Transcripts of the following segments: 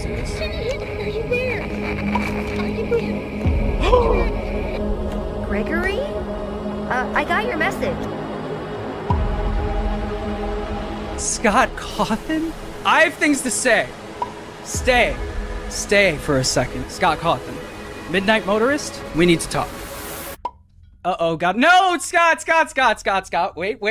Are you there? Are you there? Gregory? I got your message. Scott Cawthon? I have things to say. Stay for a second. Scott Cawthon. Midnight Motorist? We need to talk. Uh-oh, God. No, Scott. Wait.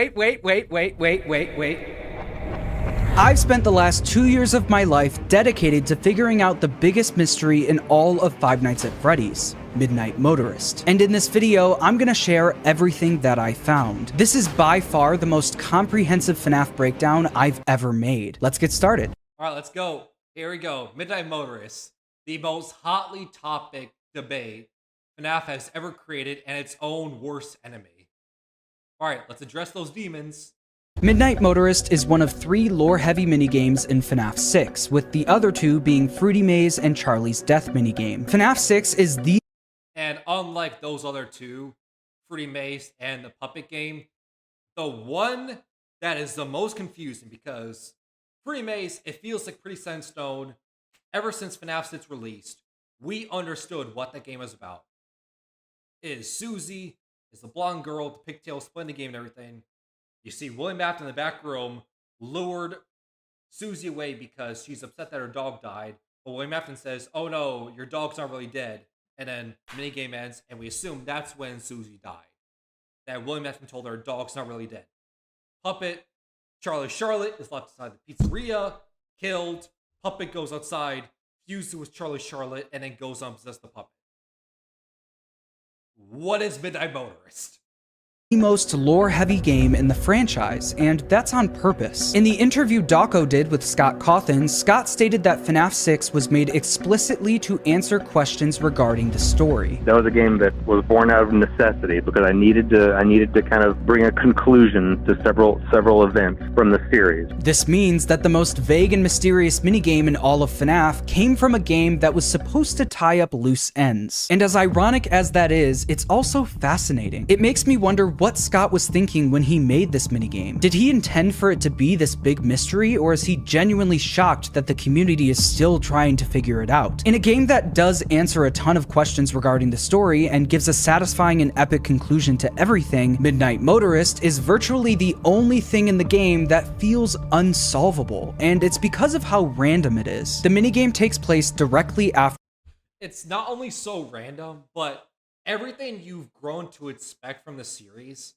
I've spent the last 2 years of my life dedicated to figuring out the biggest mystery in all of Five Nights at Freddy's, Midnight Motorist. And in this video, I'm gonna share everything that I found. This is by far the most comprehensive FNAF breakdown I've ever made. Let's get started. All right, let's go. Here we go. Midnight Motorist, the most hotly topic debate FNAF has ever created and its own worst enemy. All right, let's address those demons. Midnight Motorist is one of 3 lore-heavy minigames in FNAF 6, with the other 2 being Fruity Maze and Charlie's Death minigame. FNAF 6 is the... And unlike those other 2, Fruity Maze and the Puppet game, the one that is the most confusing because Fruity Maze, it feels like pretty set in stone. Ever since FNAF 6 released, we understood what that game was about. It is Susie, is the blonde girl, the pigtails, playing the game and everything. You see William Afton in the back room lured Susie away because she's upset that her dog died. But William Afton says, "Oh no, your dog's not really dead." And then minigame ends, and we assume that's when Susie died. That William Afton told her dog's not really dead. Puppet, Charlie Charlotte is left inside the pizzeria, killed. Puppet goes outside, fuses with Charlie Charlotte, and then goes on to possess the puppet. What is Midnight Motorist? The most lore-heavy game in the franchise, and that's on purpose. In the interview Dawko did with Scott Cawthon, Scott stated that FNAF 6 was made explicitly to answer questions regarding the story. That was a game that was born out of necessity because I needed to kind of bring a conclusion to several events from the series. This means that the most vague and mysterious minigame in all of FNAF came from a game that was supposed to tie up loose ends. And as ironic as that is, it's also fascinating. It makes me wonder what Scott was thinking when he made this minigame. Did he intend for it to be this big mystery, or is he genuinely shocked that the community is still trying to figure it out? In a game that does answer a ton of questions regarding the story and gives a satisfying and epic conclusion to everything, Midnight Motorist is virtually the only thing in the game that feels unsolvable, and it's because of how random it is. The minigame takes place directly after... It's not only so random, but everything you've grown to expect from the series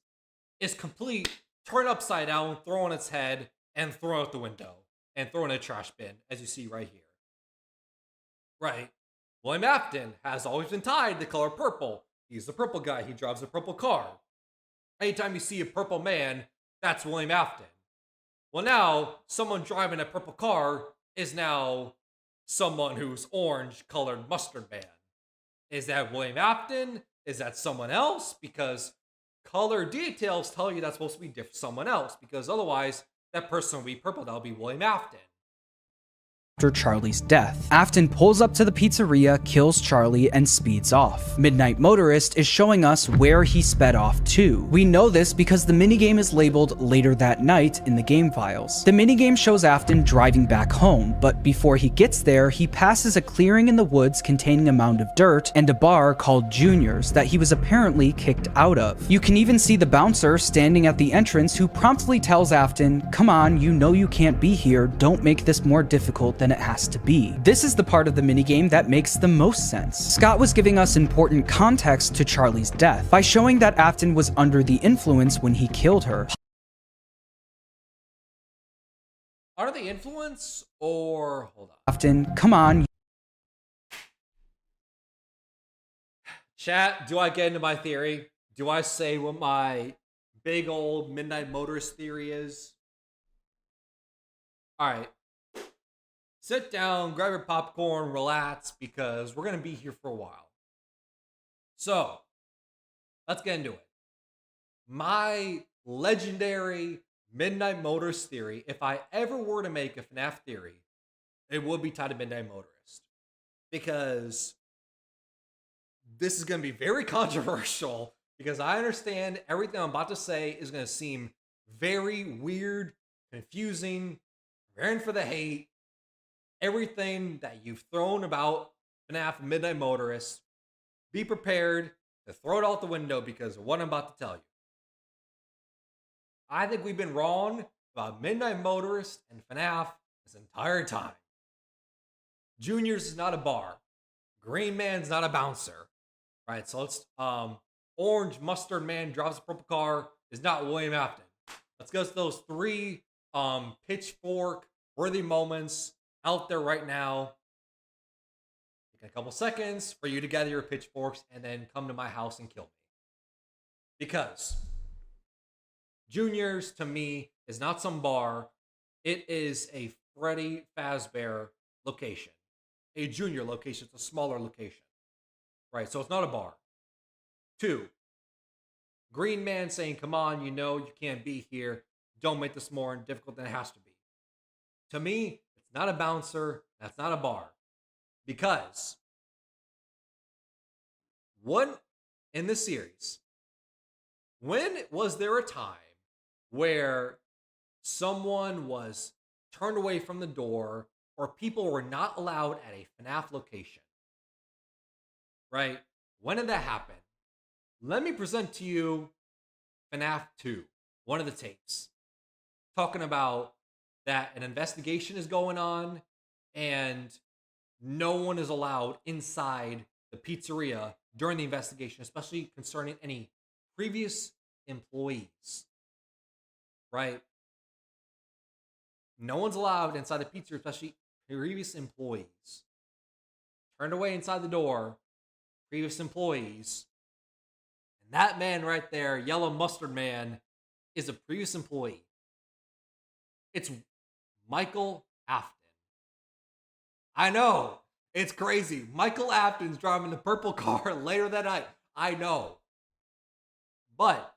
is complete turn upside down, throw on its head, and throw out the window, and throw in a trash bin, as you see right here. Right. William Afton has always been tied to the color purple. He's the purple guy. He drives a purple car. Anytime you see a purple man, that's William Afton. Well, now, someone driving a purple car is now someone who's orange-colored mustard man. Is that William Afton? Is that someone else? Because color details tell you that's supposed to be different, someone else. Because otherwise, that person will be purple. That'll be William Afton. After Charlie's death. Afton pulls up to the pizzeria, kills Charlie, and speeds off. Midnight Motorist is showing us where he sped off to. We know this because the minigame is labeled later that night in the game files. The minigame shows Afton driving back home, but before he gets there, he passes a clearing in the woods containing a mound of dirt and a bar called Junior's that he was apparently kicked out of. You can even see the bouncer standing at the entrance who promptly tells Afton, "Come on, you know you can't be here, don't make this more difficult than it has to be." This is the part of the minigame that makes the most sense. Scott was giving us important context to Charlie's death by showing that Afton was under the influence when he killed her. Are they influence or hold on? Afton, come on. Chat, do I get into my theory? Do I say what my big old Midnight Motorist theory is? All right. Sit down, grab your popcorn, relax, because we're going to be here for a while. So, let's get into it. My legendary Midnight Motorist theory, if I ever were to make a FNAF theory, it would be tied to Midnight Motorist. Because this is going to be very controversial, because I understand everything I'm about to say is going to seem very weird, confusing, raring for the hate. everything that you've thrown about FNAF Midnight Motorist, be prepared to throw it out the window because of what I'm about to tell you. I think we've been wrong about Midnight Motorist and FNAF this entire time. Junior's is not a bar. Green Man's not a bouncer. Right, so let's Orange Mustard Man drives a purple car is not William Afton. Let's go to those 3 pitchfork worthy moments out there right now. Take a couple seconds for you to gather your pitchforks and then come to my house and kill me. Because Junior's, to me, is not some bar. It is a Freddy Fazbear location. A Junior location. It's a smaller location. Right, so it's not a bar. 2, Green Man saying, come on, you know you can't be here. Don't make this more difficult than it has to be. To me, it's not a bouncer. That's not a bar. Because in this series, when was there a time where someone was turned away from the door or people were not allowed at a FNAF location? Right? When did that happen? Let me present to you FNAF 2, one of the tapes, talking about that an investigation is going on and no one is allowed inside the pizzeria during the investigation, especially concerning any previous employees. Right? No one's allowed inside the pizzeria, especially previous employees. Turned away inside the door, previous employees. And that man right there, Yellow Mustard Man, is a previous employee. It's Michael Afton. I know. It's crazy. Michael Afton's driving the purple car later that night. I know. But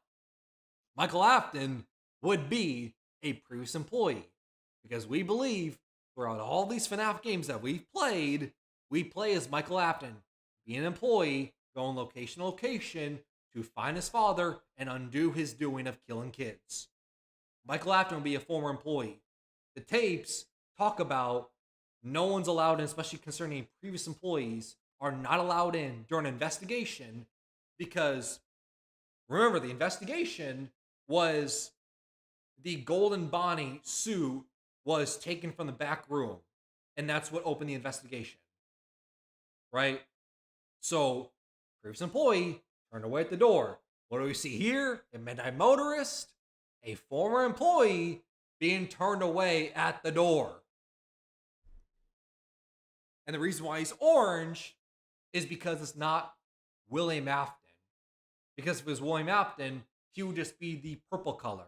Michael Afton would be a previous employee. Because we believe throughout all these FNAF games that we've played, we play as Michael Afton, be an employee, going location to location to find his father and undo his doing of killing kids. Michael Afton will be a former employee. The tapes talk about no one's allowed in, especially concerning previous employees, are not allowed in during an investigation because, remember, the investigation was the Golden Bonnie suit was taken from the back room, and that's what opened the investigation. Right? So, previous employee turned away at the door. What do we see here in Midnight Motorist? A former employee being turned away at the door. And the reason why he's orange is because it's not William Afton. Because if it was William Afton, he would just be the purple color.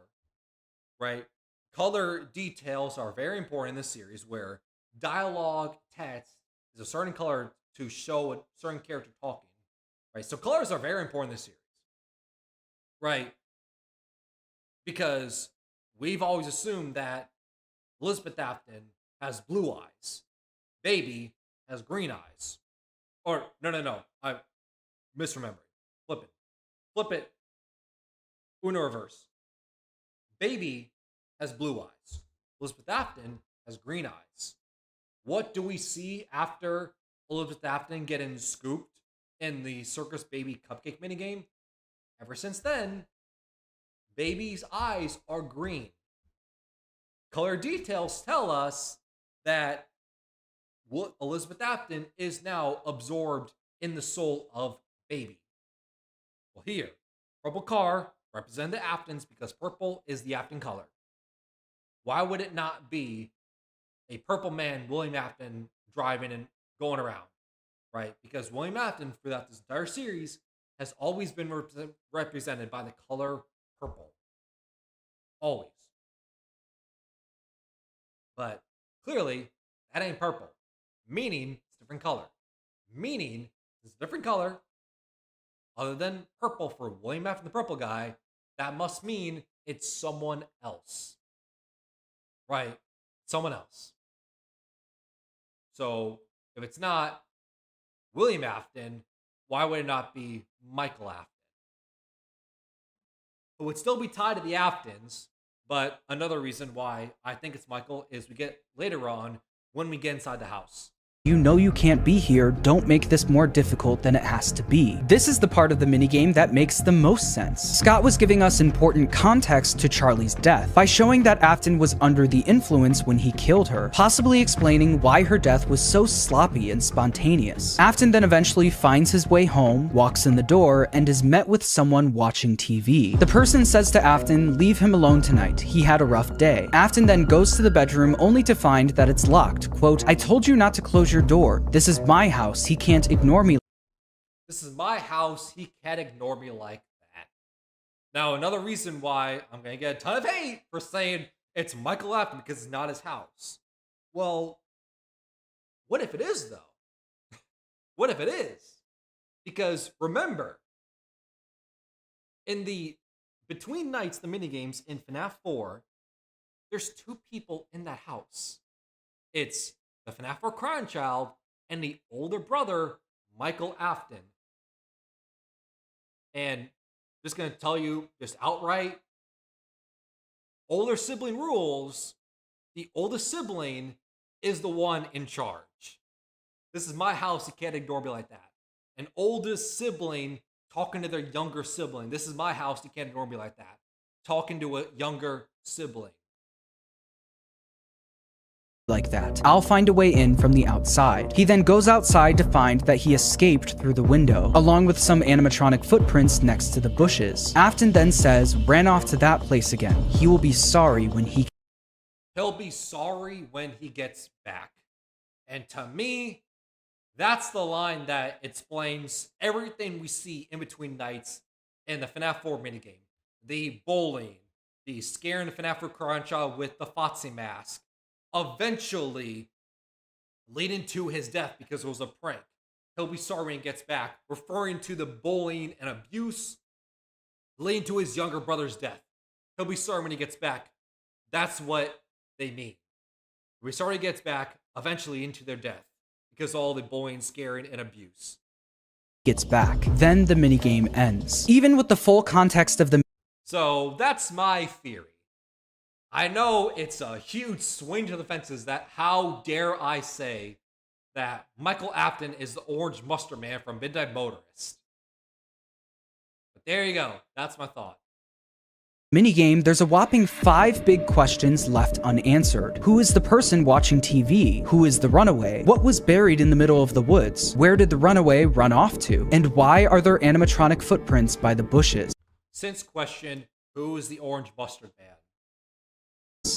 Right? Color details are very important in this series where dialogue, text is a certain color to show a certain character talking. Right? So colors are very important in this series. Right? Because we've always assumed that Elizabeth Afton has blue eyes. Baby has green eyes. Or, no. I'm misremembering. Flip it. Uno reverse. Baby has blue eyes. Elizabeth Afton has green eyes. What do we see after Elizabeth Afton getting scooped in the Circus Baby Cupcake minigame? Ever since then, Baby's eyes are green. Color details tell us that Elizabeth Afton is now absorbed in the soul of Baby. Well, here, purple car represent the Aftons because purple is the Afton color. Why would it not be a purple man, William Afton, driving and going around? Right? Because William Afton, throughout this entire series, has always been represented by the color purple. Always. But clearly, that ain't purple. Meaning, it's a different color. Meaning, it's a different color. Other than purple for William Afton, the purple guy, that must mean it's someone else. Right? Someone else. So, if it's not William Afton, why would it not be Michael Afton? It would still be tied to the Aftons, but another reason why I think it's Michael is we get later on when we get inside the house. You know you can't be here, don't make this more difficult than it has to be. This is the part of the minigame that makes the most sense. Scott was giving us important context to Charlie's death by showing that Afton was under the influence when he killed her, possibly explaining why her death was so sloppy and spontaneous. Afton then eventually finds his way home, walks in the door, and is met with someone watching TV. The person says to Afton, "Leave him alone tonight, he had a rough day." Afton then goes to the bedroom only to find that it's locked. Quote, "I told you not to close your door. This is my house. He can't ignore me." This is my house. He can't ignore me like that. Now, another reason why I'm going to get a ton of hate for saying it's Michael Afton because it's not his house. Well, what if it is, though? What if it is? Because remember, in the Between Nights, the minigames in FNAF 4, there's two people in that house. It's the FNAF 4 crying child and the older brother, Michael Afton. And just going to tell you just outright, older sibling rules, the oldest sibling is the one in charge. This is my house, you can't ignore me like that. An oldest sibling talking to their younger sibling. This is my house, you can't ignore me like that. Talking to a younger sibling. Like that. I'll find a way in from the outside. He then goes outside to find that he escaped through the window, along with some animatronic footprints next to the bushes. Afton then says, "Ran off to that place again. He will be sorry when he..." He'll be sorry when he gets back. And to me, that's the line that explains everything we see in Between Nights in the FNAF 4 minigame. The bowling, the scaring the FNAF 4 crying child with the Foxy mask, eventually leading to his death because it was a prank. He'll be sorry when he gets back, referring to the bullying and abuse leading to his younger brother's death. He'll be sorry when he gets back. That's what they mean. He'll be sorry when he gets back, eventually into their death, because all the bullying, scaring, and abuse. Gets back. Then the minigame ends. Even with the full context of the... So that's my theory. I know it's a huge swing to the fences that how dare I say that Michael Afton is the orange mustard man from Midnight Motorist. But there you go. That's my thought. Minigame, there's a whopping 5 big questions left unanswered. Who is the person watching TV? Who is the runaway? What was buried in the middle of the woods? Where did the runaway run off to? And why are there animatronic footprints by the bushes? Since question, who is the orange mustard man?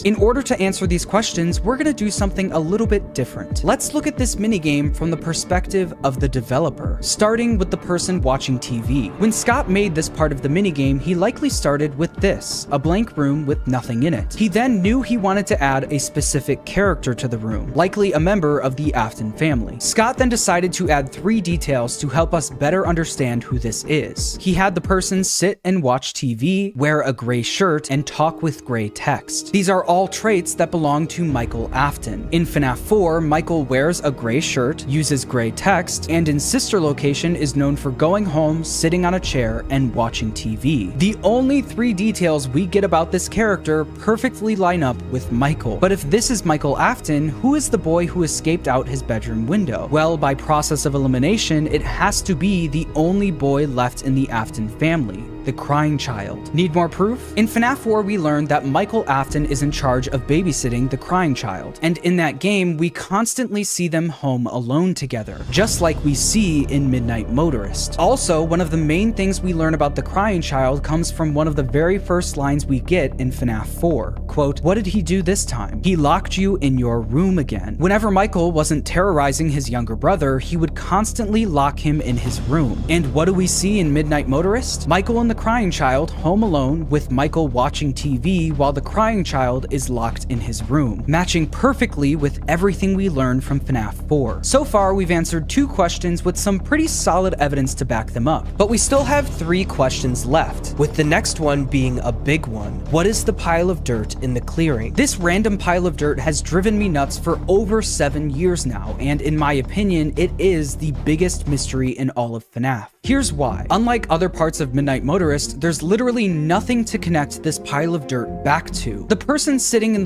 In order to answer these questions, we're gonna do something a little bit different. Let's look at this minigame from the perspective of the developer, starting with the person watching TV. When Scott made this part of the minigame, he likely started with this, a blank room with nothing in it. He then knew he wanted to add a specific character to the room, likely a member of the Afton family. Scott then decided to add 3 details to help us better understand who this is. He had the person sit and watch TV, wear a gray shirt, and talk with gray text. These are all traits that belong to Michael Afton. In FNAF 4, Michael wears a gray shirt, uses gray text, and in Sister Location is known for going home, sitting on a chair, and watching TV. The only 3 details we get about this character perfectly line up with Michael. But if this is Michael Afton, who is the boy who escaped out his bedroom window? Well, by process of elimination, it has to be the only boy left in the Afton family, the crying child. Need more proof? In FNAF 4, we learned that Michael Afton is in charge of babysitting the crying child, and in that game, we constantly see them home alone together, just like we see in Midnight Motorist. Also, one of the main things we learn about the crying child comes from one of the very first lines we get in FNAF 4. Quote, "What did he do this time? He locked you in your room again." Whenever Michael wasn't terrorizing his younger brother, he would constantly lock him in his room. And what do we see in Midnight Motorist? Michael and the crying child home alone, with Michael watching TV while the crying child is locked in his room, matching perfectly with everything we learned from FNAF 4. So far, we've answered 2 questions with some pretty solid evidence to back them up, but we still have 3 questions left, with the next one being a big one. What is the pile of dirt in the clearing? This random pile of dirt has driven me nuts for over 7 years now, and in my opinion, it is the biggest mystery in all of FNAF. Here's why. Unlike other parts of Midnight Motorist, there's literally nothing to connect this pile of dirt back to. The person sitting in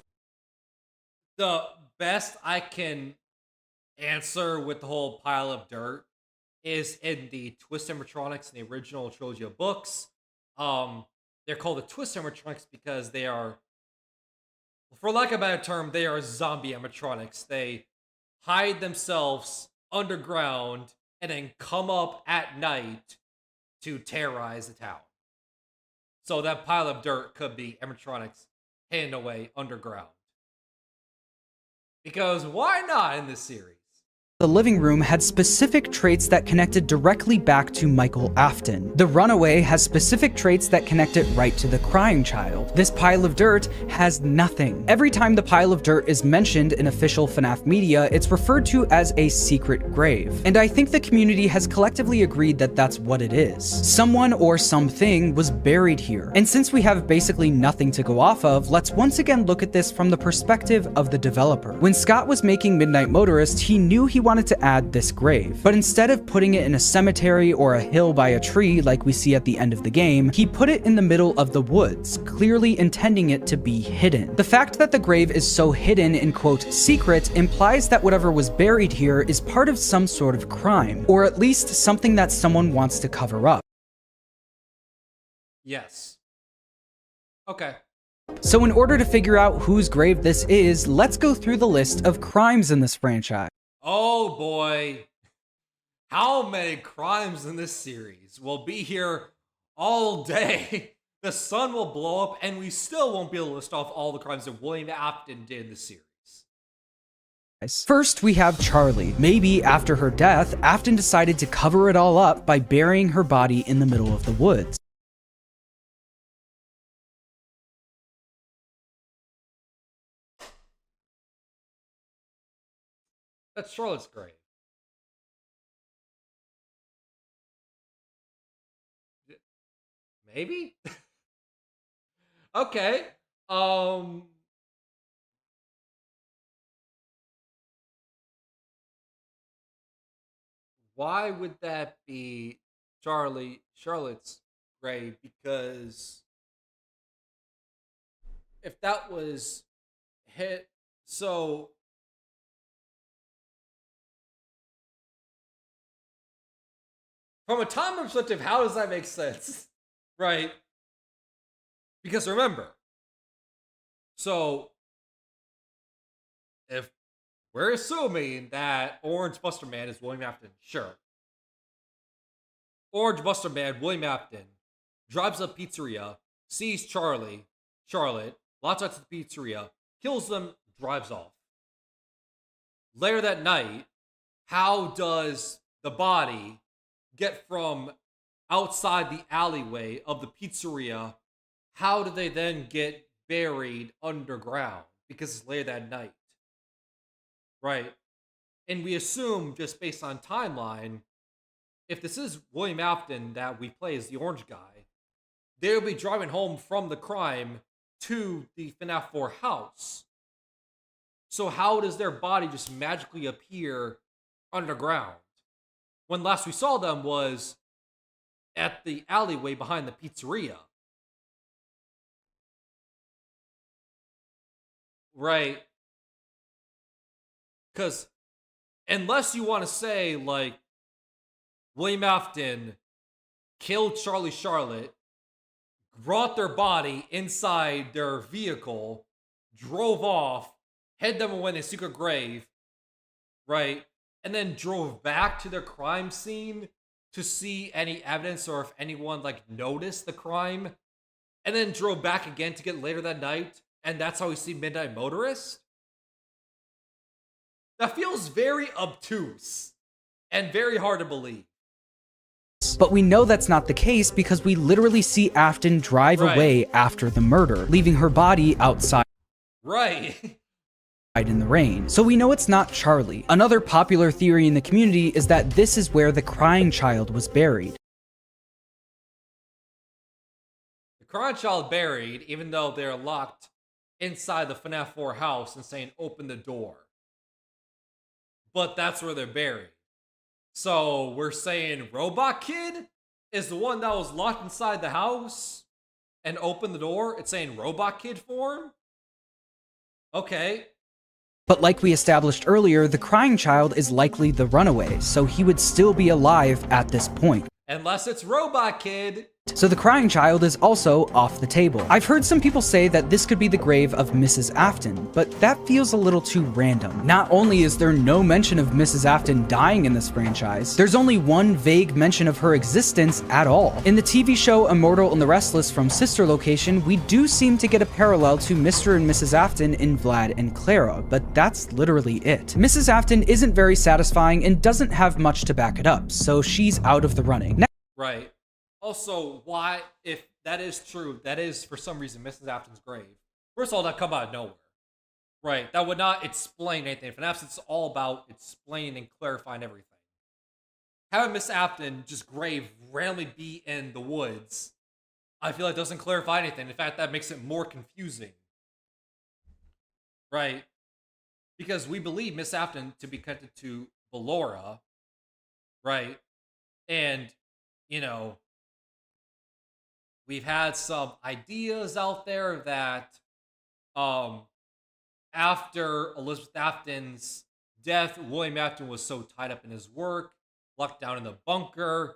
the best I can answer with the whole pile of dirt is in the Twist animatronics in the original trilogy of books. They're called the Twist animatronics because they are, for lack of a better term, they are zombie animatronics. They hide themselves underground and then come up at night to terrorize the town. So that pile of dirt could be animatronics hidden away underground. Because why not in this series? The living room had specific traits that connected directly back to Michael Afton. The runaway has specific traits that connect it right to the crying child. This pile of dirt has nothing. Every time the pile of dirt is mentioned in official FNAF media, it's referred to as a secret grave. And I think the community has collectively agreed that that's what it is. Someone or something was buried here. And since we have basically nothing to go off of, let's once again look at this from the perspective of the developer. When Scott was making Midnight Motorist, he knew he wanted to add this grave, but instead of putting it in a cemetery or a hill by a tree like we see at the end of the game, he put it in the middle of the woods, clearly intending it to be hidden. The fact that the grave is so hidden in quote secret implies that whatever was buried here is part of some sort of crime, or at least something that someone wants to cover up. Yes. Okay. So in order to figure out whose grave this is, let's go through the list of crimes in this franchise. Oh boy. How many crimes in this series? We'll be here all day. The sun will blow up and we still won't be able to list off all the crimes that William Afton did in the series. First, we have Charlie. Maybe after her death, Afton decided to cover it all up by burying her body in the middle of the woods. That's Charlotte's grave. Maybe? Okay. Why would that be Charlotte's grave? Because if that was hit, so from a time perspective, how does that make sense? Right? Because remember, so if we're assuming that Orange Buster Man is William Afton, sure. Orange Buster Man, William Afton, drives up pizzeria, sees Charlotte, lots out to the pizzeria, kills them, drives off. Later that night, how does the body get from outside the alleyway of the pizzeria? How do they then get buried underground? Because it's later that night. Right? And we assume, just based on timeline, if this is William Afton that we play as the orange guy, they'll be driving home from the crime to the FNAF 4 house. So how does their body just magically appear underground? When last we saw them was at the alleyway behind the pizzeria. Right? Because unless you want to say, like, William Afton killed Charlotte, brought their body inside their vehicle, drove off, hid them away in a secret grave, right? And then drove back to their crime scene to see any evidence or if anyone, like, noticed the crime, and then drove back again to get later that night, and that's how we see Midnight Motorist? That feels very obtuse and very hard to believe. But we know that's not the case because we literally see Afton drive away after the murder, leaving her body outside. Right. In the rain. So we know it's not Charlie. Another popular theory in the community is that this is where the crying child was buried. The crying child buried, even though they're locked inside the FNAF 4 house and saying, open the door. But that's where they're buried. So we're saying Robot Kid is the one that was locked inside the house and opened the door. It's saying Robot Kid form? Okay. But like we established earlier, the crying child is likely the runaway, so he would still be alive at this point. Unless it's Robot Kid. So the crying child is also off the table. I've heard some people say that this could be the grave of Mrs. Afton, but that feels a little too random. Not only is there no mention of Mrs. Afton dying in this franchise, there's only one vague mention of her existence at all. In the TV show Immortal and the Restless from Sister Location, we do seem to get a parallel to Mr. and Mrs. Afton in Vlad and Clara, but that's literally it. Mrs. Afton isn't very satisfying and doesn't have much to back it up, so she's out of the running. Right. Also, why, if that is true, that is for some reason Mrs. Afton's grave. First of all, that come out of nowhere. Right. That would not explain anything. FNAF, it's all about explaining and clarifying everything. Having Miss Afton just grave randomly be in the woods, I feel like doesn't clarify anything. In fact, that makes it more confusing. Right. Because we believe Miss Afton to be connected to Ballora. Right. And, you know, we've had some ideas out there that after Elizabeth Afton's death, William Afton was so tied up in his work, locked down in the bunker,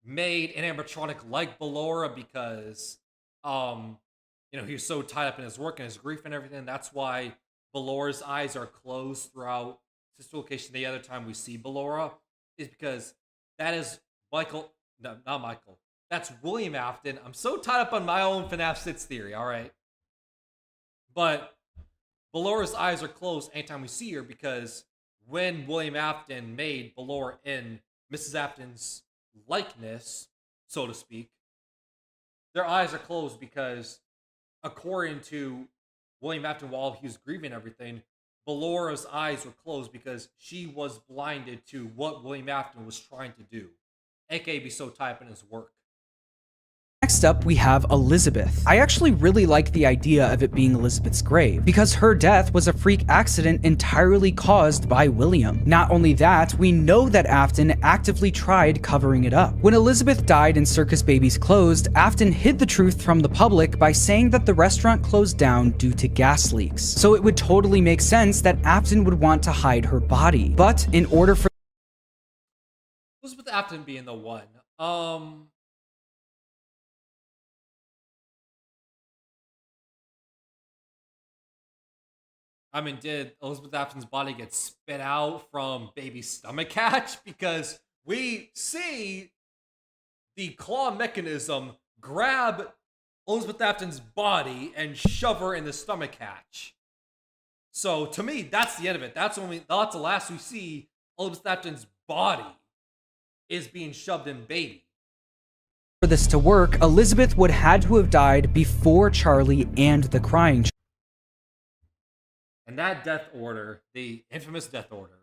made an animatronic like Ballora because you know, he was so tied up in his work and his grief and everything. That's why Ballora's eyes are closed throughout Sister Location. The other time we see Ballora is because that is Michael. No, not Michael. That's William Afton. I'm so tied up on my own FNAF 6 theory, all right? But Ballora's eyes are closed anytime we see her because when William Afton made Ballora in Mrs. Afton's likeness, so to speak, their eyes are closed because, according to William Afton, while he was grieving everything, Ballora's eyes were closed because she was blinded to what William Afton was trying to do, aka be so tied up in his work. Next up, we have Elizabeth. I actually really like the idea of it being Elizabeth's grave, because her death was a freak accident entirely caused by William. Not only that, we know that Afton actively tried covering it up. When Elizabeth died and Circus Babies closed, Afton hid the truth from the public by saying that the restaurant closed down due to gas leaks. So it would totally make sense that Afton would want to hide her body. But in order for Elizabeth Afton being the one, I mean, did Elizabeth Afton's body get spit out from baby's stomach hatch? Because we see the claw mechanism grab Elizabeth Afton's body and shove her in the stomach hatch. So to me, that's the end of it. That's the last we see Elizabeth Afton's body is being shoved in baby. For this to work, Elizabeth would had to have died before Charlie and the crying child. And that death order, the infamous death order,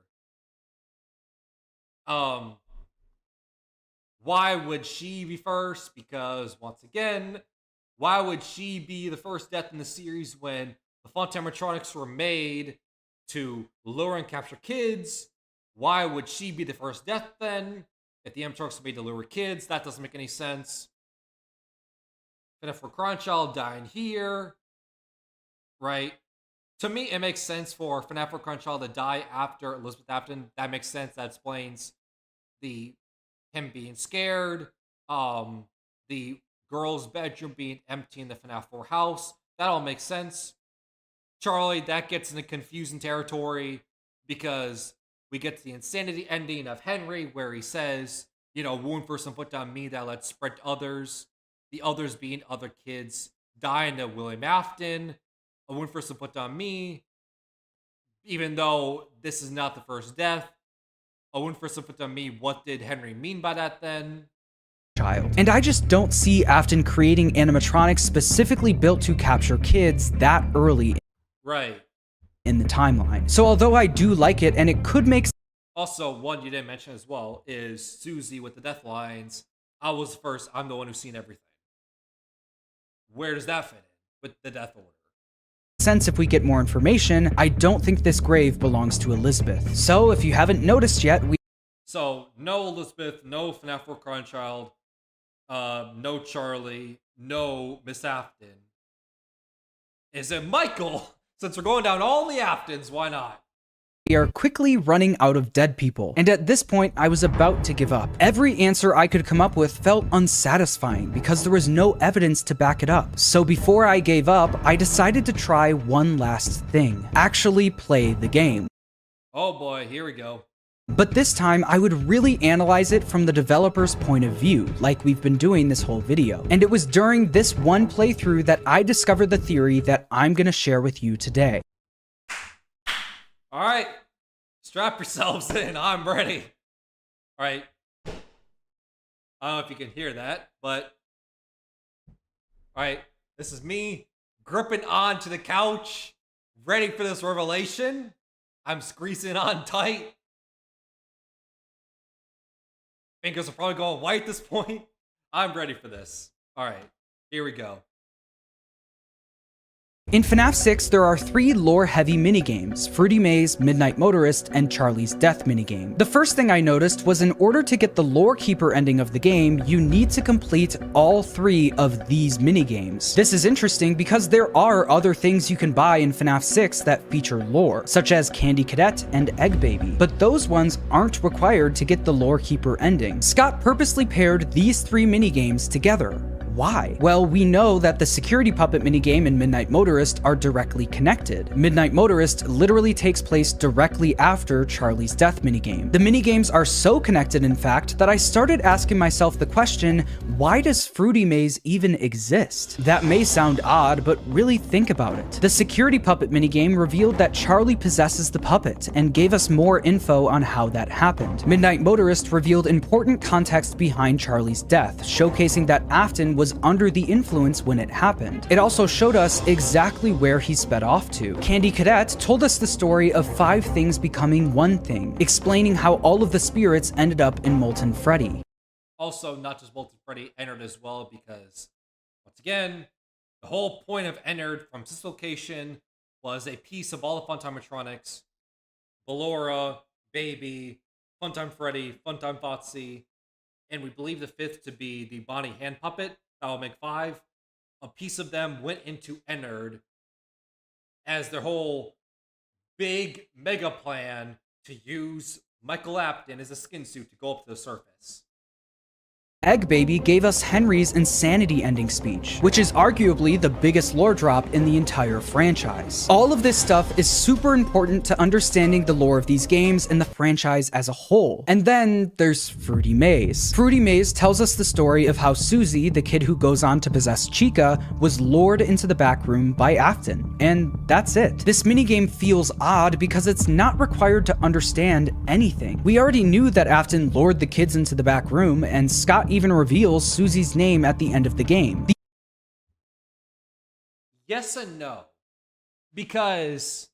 why would she be first? Because, once again, why would she be the first death in the series when the font animatronics were made to lure and capture kids? Why would she be the first death then? If the animatronics were made to lure kids, that doesn't make any sense. And if we're Crying Child dying here, right? To me, it makes sense for FNAF or Crying Child to die after Elizabeth Afton. That makes sense. That explains him being scared, the girl's bedroom being empty in the FNAF 4 house. That all makes sense. Charlie, that gets into confusing territory because we get to the insanity ending of Henry where he says, you know, wound first and put down me that let's spread to others. The others being other kids dying to William Afton. A wound first and put on me, even though this is not the first death. A wound first and put on me, what did Henry mean by that then? Child. And I just don't see Afton creating animatronics specifically built to capture kids that early right in the timeline. So although I do like it and it could make sense. Also, one you didn't mention as well is Susie with the death lines. I was first, I'm the one who's seen everything. Where does that fit in with the death order? Sense if we get more information, I don't think this grave belongs to Elizabeth. So if you haven't noticed yet, So no Elizabeth, no FNAF 4 Crying Child, no Charlie, no Miss Afton. Is it Michael? Since we're going down all the Aftons, why not? We are quickly running out of dead people, and at this point I was about to give up. Every answer I could come up with felt unsatisfying because there was no evidence to back it up. So before I gave up, I decided to try one last thing: actually play the game. Oh boy, here we go. But this time, I would really analyze it from the developer's point of view, like we've been doing this whole video. And it was during this one playthrough that I discovered the theory that I'm gonna share with you today. Alright, strap yourselves in, I'm ready. Alright. I don't know if you can hear that, but... Alright, this is me gripping onto the couch, ready for this revelation. I'm squeezing on tight. Fingers are probably going white at this point. I'm ready for this. Alright, here we go. In FNAF 6, there are 3 lore-heavy minigames: Fruity Maze, Midnight Motorist, and Charlie's Death minigame. The first thing I noticed was in order to get the Lore Keeper ending of the game, you need to complete all 3 of these minigames. This is interesting because there are other things you can buy in FNAF 6 that feature lore, such as Candy Cadet and Egg Baby, but those ones aren't required to get the Lore Keeper ending. Scott purposely paired these 3 minigames together. Why? Well, we know that the Security Puppet minigame and Midnight Motorist are directly connected. Midnight Motorist literally takes place directly after Charlie's Death minigame. The minigames are so connected, in fact, that I started asking myself the question, why does Fruity Maze even exist? That may sound odd, but really think about it. The Security Puppet minigame revealed that Charlie possesses the puppet and gave us more info on how that happened. Midnight Motorist revealed important context behind Charlie's death, showcasing that Afton was under the influence when it happened. It also showed us exactly where he sped off to. Candy Cadet told us the story of 5 things becoming one thing, explaining how all of the spirits ended up in Molten Freddy. Also, not just Molten Freddy, Ennard as well, because, once again, the whole point of Ennard from this location was a piece of all the Funtime-atronics: Ballora, Baby, Funtime Freddy, Funtime Fotsy, and we believe the 5th to be the Bonnie Hand Puppet. That will make 5. A piece of them went into Ennard as their whole big mega plan to use Michael Apton as a skin suit to go up to the surface. Egg Baby gave us Henry's insanity ending speech, which is arguably the biggest lore drop in the entire franchise. All of this stuff is super important to understanding the lore of these games and the franchise as a whole. And then there's Fruity Maze. Fruity Maze tells us the story of how Susie, the kid who goes on to possess Chica, was lured into the back room by Afton. And that's it. This minigame feels odd because it's not required to understand anything. We already knew that Afton lured the kids into the back room, and Scott even reveals Susie's name at the end of the game. Yes and no. Because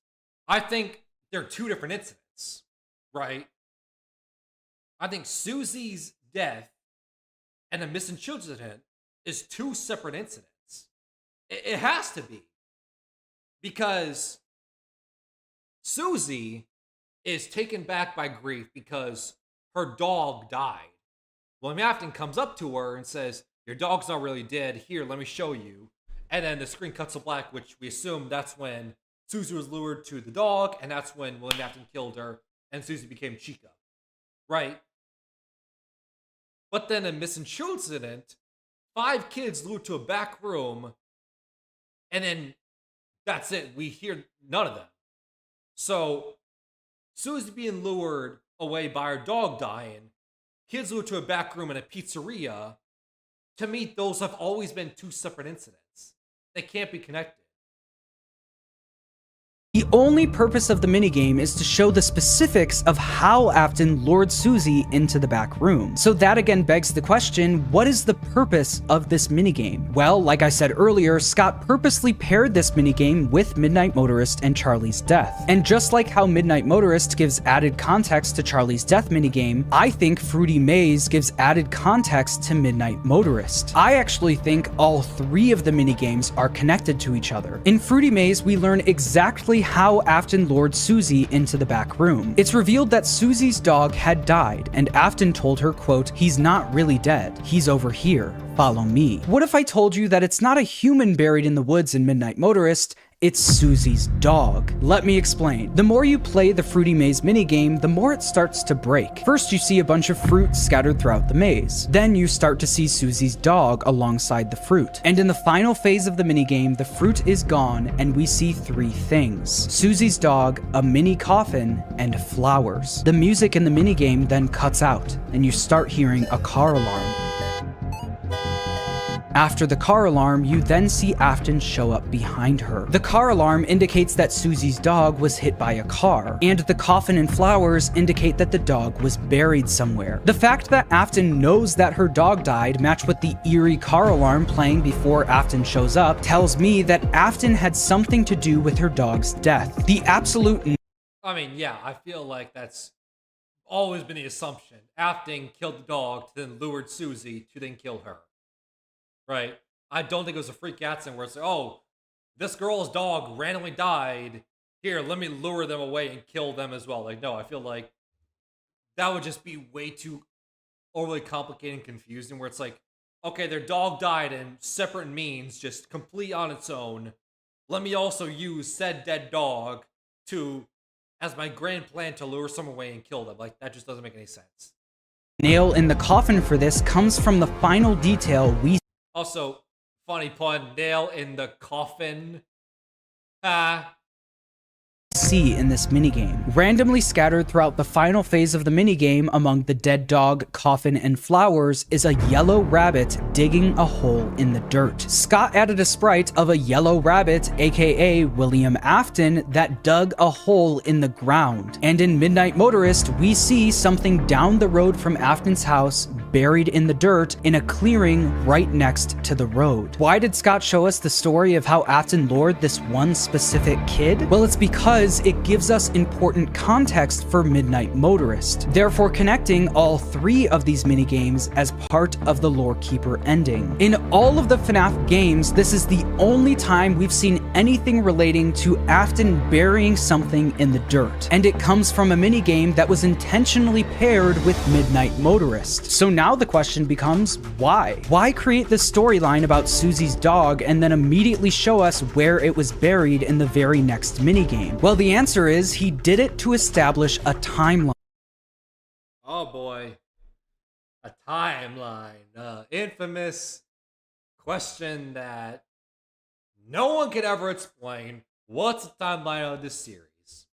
I think they're 2 different incidents, right? I think Susie's death and the missing children incident is 2 separate incidents. It has to be. Because Susie is taken back by grief because her dog died. William Afton comes up to her and says, "Your dog's not really dead. Here, let me show you." And then the screen cuts to black, which we assume that's when Susie was lured to the dog, and that's when William Afton killed her, and Susie became Chica. Right? But then a missing children incident, 5 kids lured to a back room, and then that's it. We hear none of them. So, Susie being lured away by her dog dying, kids lured to a back room in a pizzeria. To me, those have always been 2 separate incidents. They can't be connected. The only purpose of the minigame is to show the specifics of how Afton lured Susie into the back room. So that again begs the question, what is the purpose of this minigame? Well, like I said earlier, Scott purposely paired this minigame with Midnight Motorist and Charlie's Death. And just like how Midnight Motorist gives added context to Charlie's Death minigame, I think Fruity Maze gives added context to Midnight Motorist. I actually think all 3 of the minigames are connected to each other. In Fruity Maze, we learn exactly how Afton lured Susie into the back room. It's revealed that Susie's dog had died, and Afton told her, quote, "He's not really dead. He's over here. Follow me." What if I told you that it's not a human buried in the woods in Midnight Motorist, It's Susie's dog. Let me explain. The more you play the Fruity Maze minigame, the more it starts to break. First, you see a bunch of fruit scattered throughout the maze. Then you start to see Susie's dog alongside the fruit. And in the final phase of the minigame, the fruit is gone and we see 3 things: Susie's dog, a mini coffin, and flowers. The music in the minigame then cuts out and you start hearing a car alarm. After the car alarm, you then see Afton show up behind her. The car alarm indicates that Susie's dog was hit by a car, and the coffin and flowers indicate that the dog was buried somewhere. The fact that Afton knows that her dog died, matched with the eerie car alarm playing before Afton shows up, tells me that Afton had something to do with her dog's death. The absolute I mean, yeah, I feel like that's always been the assumption. Afton killed the dog, then lured Susie to then kill her. Right? I don't think it was a freak accident where it's like, oh, this girl's dog randomly died. Here, let me lure them away and kill them as well. Like, no, I feel like that would just be way too overly complicated and confusing where it's like, okay, their dog died in separate means, just complete on its own. Let me also use said dead dog as my grand plan to lure someone away and kill them. Like, that just doesn't make any sense. nail in the coffin for this comes from the final detail we Also, funny pun, nail in the coffin. see in this minigame. Randomly scattered throughout the final phase of the minigame among the dead dog, coffin, and flowers is a yellow rabbit digging a hole in the dirt. Scott added a sprite of a yellow rabbit, aka William Afton, that dug a hole in the ground. And in Midnight Motorist, we see something down the road from Afton's house buried in the dirt in a clearing right next to the road. Why did Scott show us the story of how Afton lured this one specific kid? Well, it's because it gives us important context for Midnight Motorist, therefore connecting all 3 of these minigames as part of the Lore Keeper ending. In all of the FNAF games, this is the only time we've seen anything relating to Afton burying something in the dirt, and it comes from a minigame that was intentionally paired with Midnight Motorist. So now the question becomes, why? Why create this storyline about Susie's dog and then immediately show us where it was buried in the very next minigame? Well, the answer is he did it to establish a timeline. Oh boy. A timeline. Infamous question that no one could ever explain. What's the timeline of this series?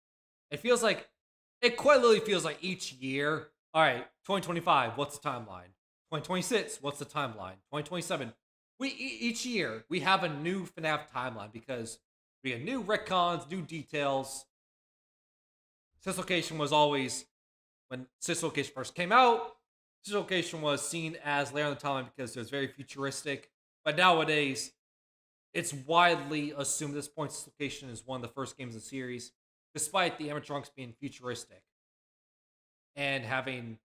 It quite literally feels like each year. All right, 2025, what's the timeline? 2026, what's the timeline? 2027. Each year we have a new FNAF timeline because we have new retcons, new details. Dislocation was always, when Dislocation first came out, Dislocation was seen as later on the timeline because it was very futuristic. But nowadays, it's widely assumed at this point Dislocation is one of the first games in the series, despite the animatronics being futuristic and having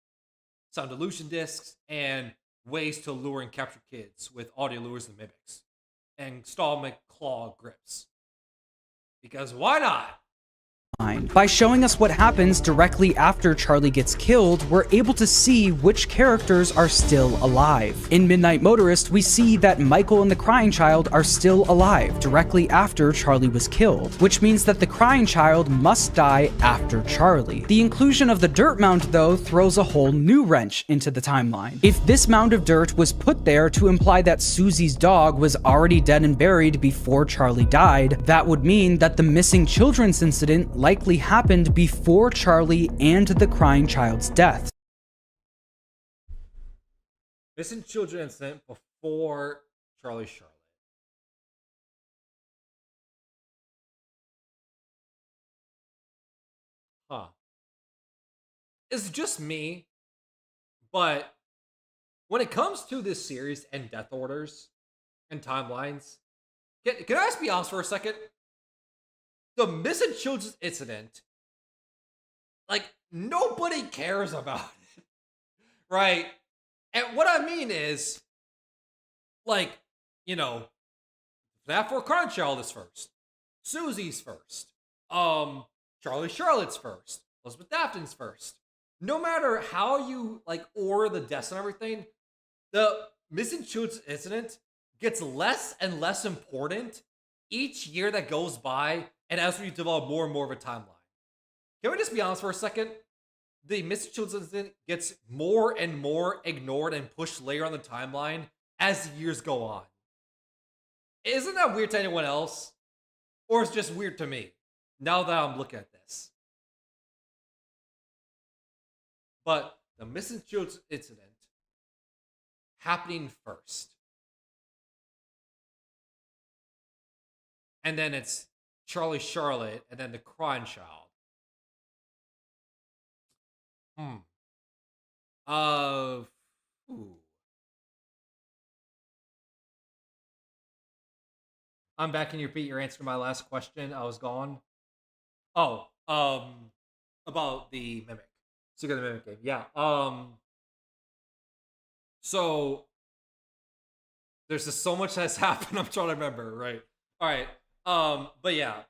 sound illusion discs and ways to lure and capture kids with audio lures and mimics and stalmatic claw grips. Because why not? By showing us what happens directly after Charlie gets killed, we're able to see which characters are still alive. In Midnight Motorist, we see that Michael and the Crying Child are still alive directly after Charlie was killed, which means that the Crying Child must die after Charlie. The inclusion of the dirt mound, though, throws a whole new wrench into the timeline. If this mound of dirt was put there to imply that Susie's dog was already dead and buried before Charlie died, that would mean that the missing children's incident likely happened before Charlie and the Crying Child's death. Missing children incident before Charlie Charlotte. Huh. It's just me, but when it comes to this series and death orders and timelines, can I just be honest for a second? The missing children's incident, like, nobody cares about it, right? And what I mean is, like, that for Crying Child is first, Susie's first, Charlie Charlotte's first, Elizabeth Afton's first. No matter how you, order the deaths and everything, the missing children's incident gets less and less important each year that goes by, and as we develop more and more of a timeline, can we just be honest for a second? The Missing Children incident gets more and more ignored and pushed later on the timeline as the years go on. Isn't that weird to anyone else? Or it's just weird to me, now that I'm looking at this. But the Missing Children incident happening first. And then it's Charlie Charlotte, and then the crying child. Ooh. I'm back. Can you repeat your answer to my last question? I was gone. Oh, about the Mimic. Secret of the Mimic game. Yeah. So there's just so much that's happened. I'm trying to remember, right? All right. But yeah.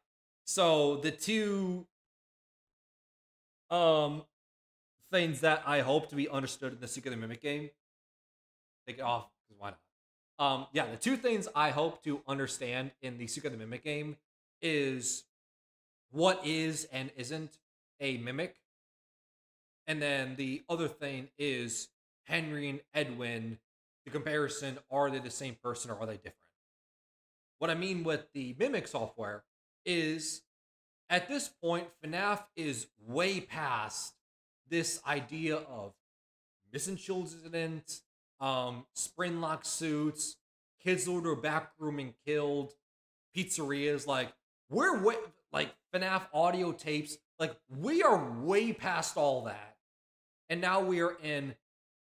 So the two things that I hope to be understood in the Secret of the Mimic game. Take it off, because why not? Yeah, the two things I hope to understand in the Secret of the Mimic game is what is and isn't a mimic. And then the other thing is Henry and Edwin, the comparison, are they the same person or are they different? What I mean with the mimic software is at this point, FNAF is way past this idea of missing children, spring lock suits, kids lured to a back room and killed, pizzerias. Like, we're way, like, FNAF audio tapes, like, we are way past all that. And now we are in,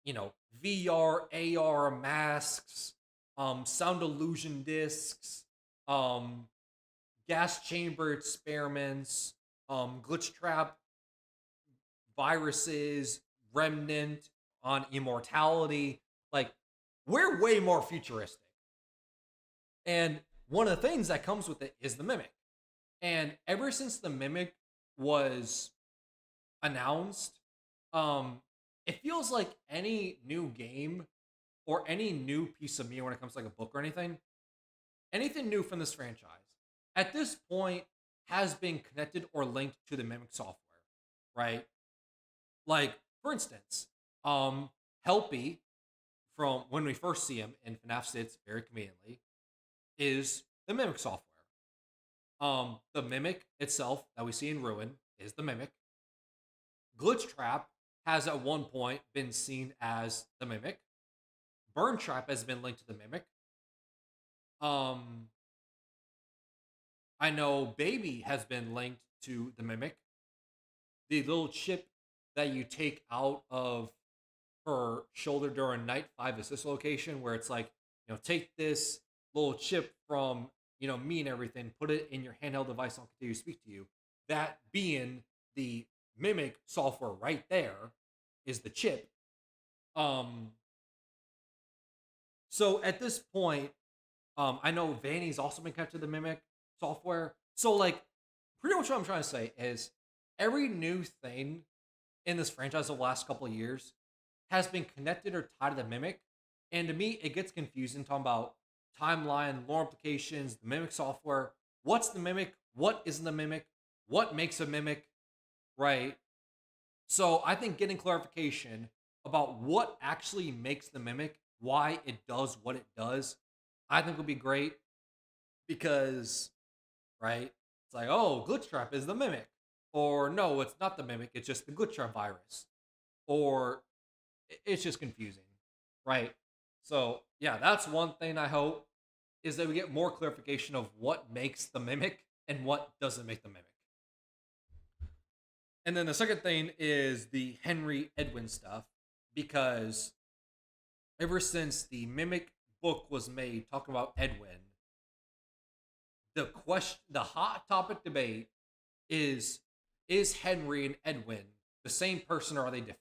you know, VR, AR masks, sound illusion discs, gas chamber experiments, glitch trap viruses, remnant on immortality. Like, we're way more futuristic. And one of the things that comes with it is the Mimic. And ever since the Mimic was announced, it feels like any new game or any new piece of media when it comes to like a book or anything new from this franchise at this point has been connected or linked to the Mimic software, right? Like, for instance, Helpy, from when we first see him in FNAF 6 very conveniently, is the Mimic software. The Mimic itself that we see in Ruin is the Mimic. Glitch Trap has at one point been seen as the Mimic. Burn Trap has been linked to the Mimic. I know Baby has been linked to the Mimic. The little chip that you take out of her shoulder during Night 5 assist location, where it's like, you know, take this little chip from, you know, me and everything, put it in your handheld device, I'll continue to speak to you. That being the Mimic software right there is the chip. So at this point, I know Vanny's also been connected to the Mimic software. So, like, pretty much what I'm trying to say is every new thing in this franchise over the last couple of years has been connected or tied to the Mimic. And to me, it gets confusing talking about timeline, lore implications, the Mimic software. What's the Mimic? What isn't the Mimic? What makes a Mimic? Right? So I think getting clarification about what actually makes the Mimic, why it does what it does, I think would be great. Because, right, it's like, oh, Glitch Trap is the Mimic. Or no, it's not the Mimic, it's just the Glitch Trap virus. Or it's just confusing, right? So, yeah, that's one thing I hope, is that we get more clarification of what makes the Mimic and what doesn't make the Mimic. And then the second thing is the Henry Edwin stuff, because ever since the Mimic book was made talking about Edwin, the hot topic debate is Henry and Edwin the same person or are they different?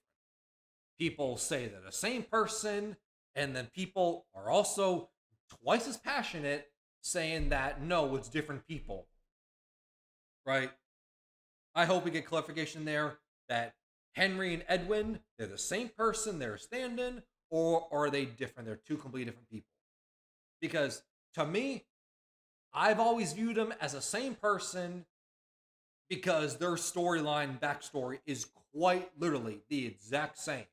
People say they're the same person, and then people are also twice as passionate saying that no, it's different people. Right? I hope we get clarification there that Henry and Edwin, they're the same person, they're stand-in, or are they different? They're two completely different people. Because to me, I've always viewed them as the same person because their storyline, backstory is quite literally the exact same.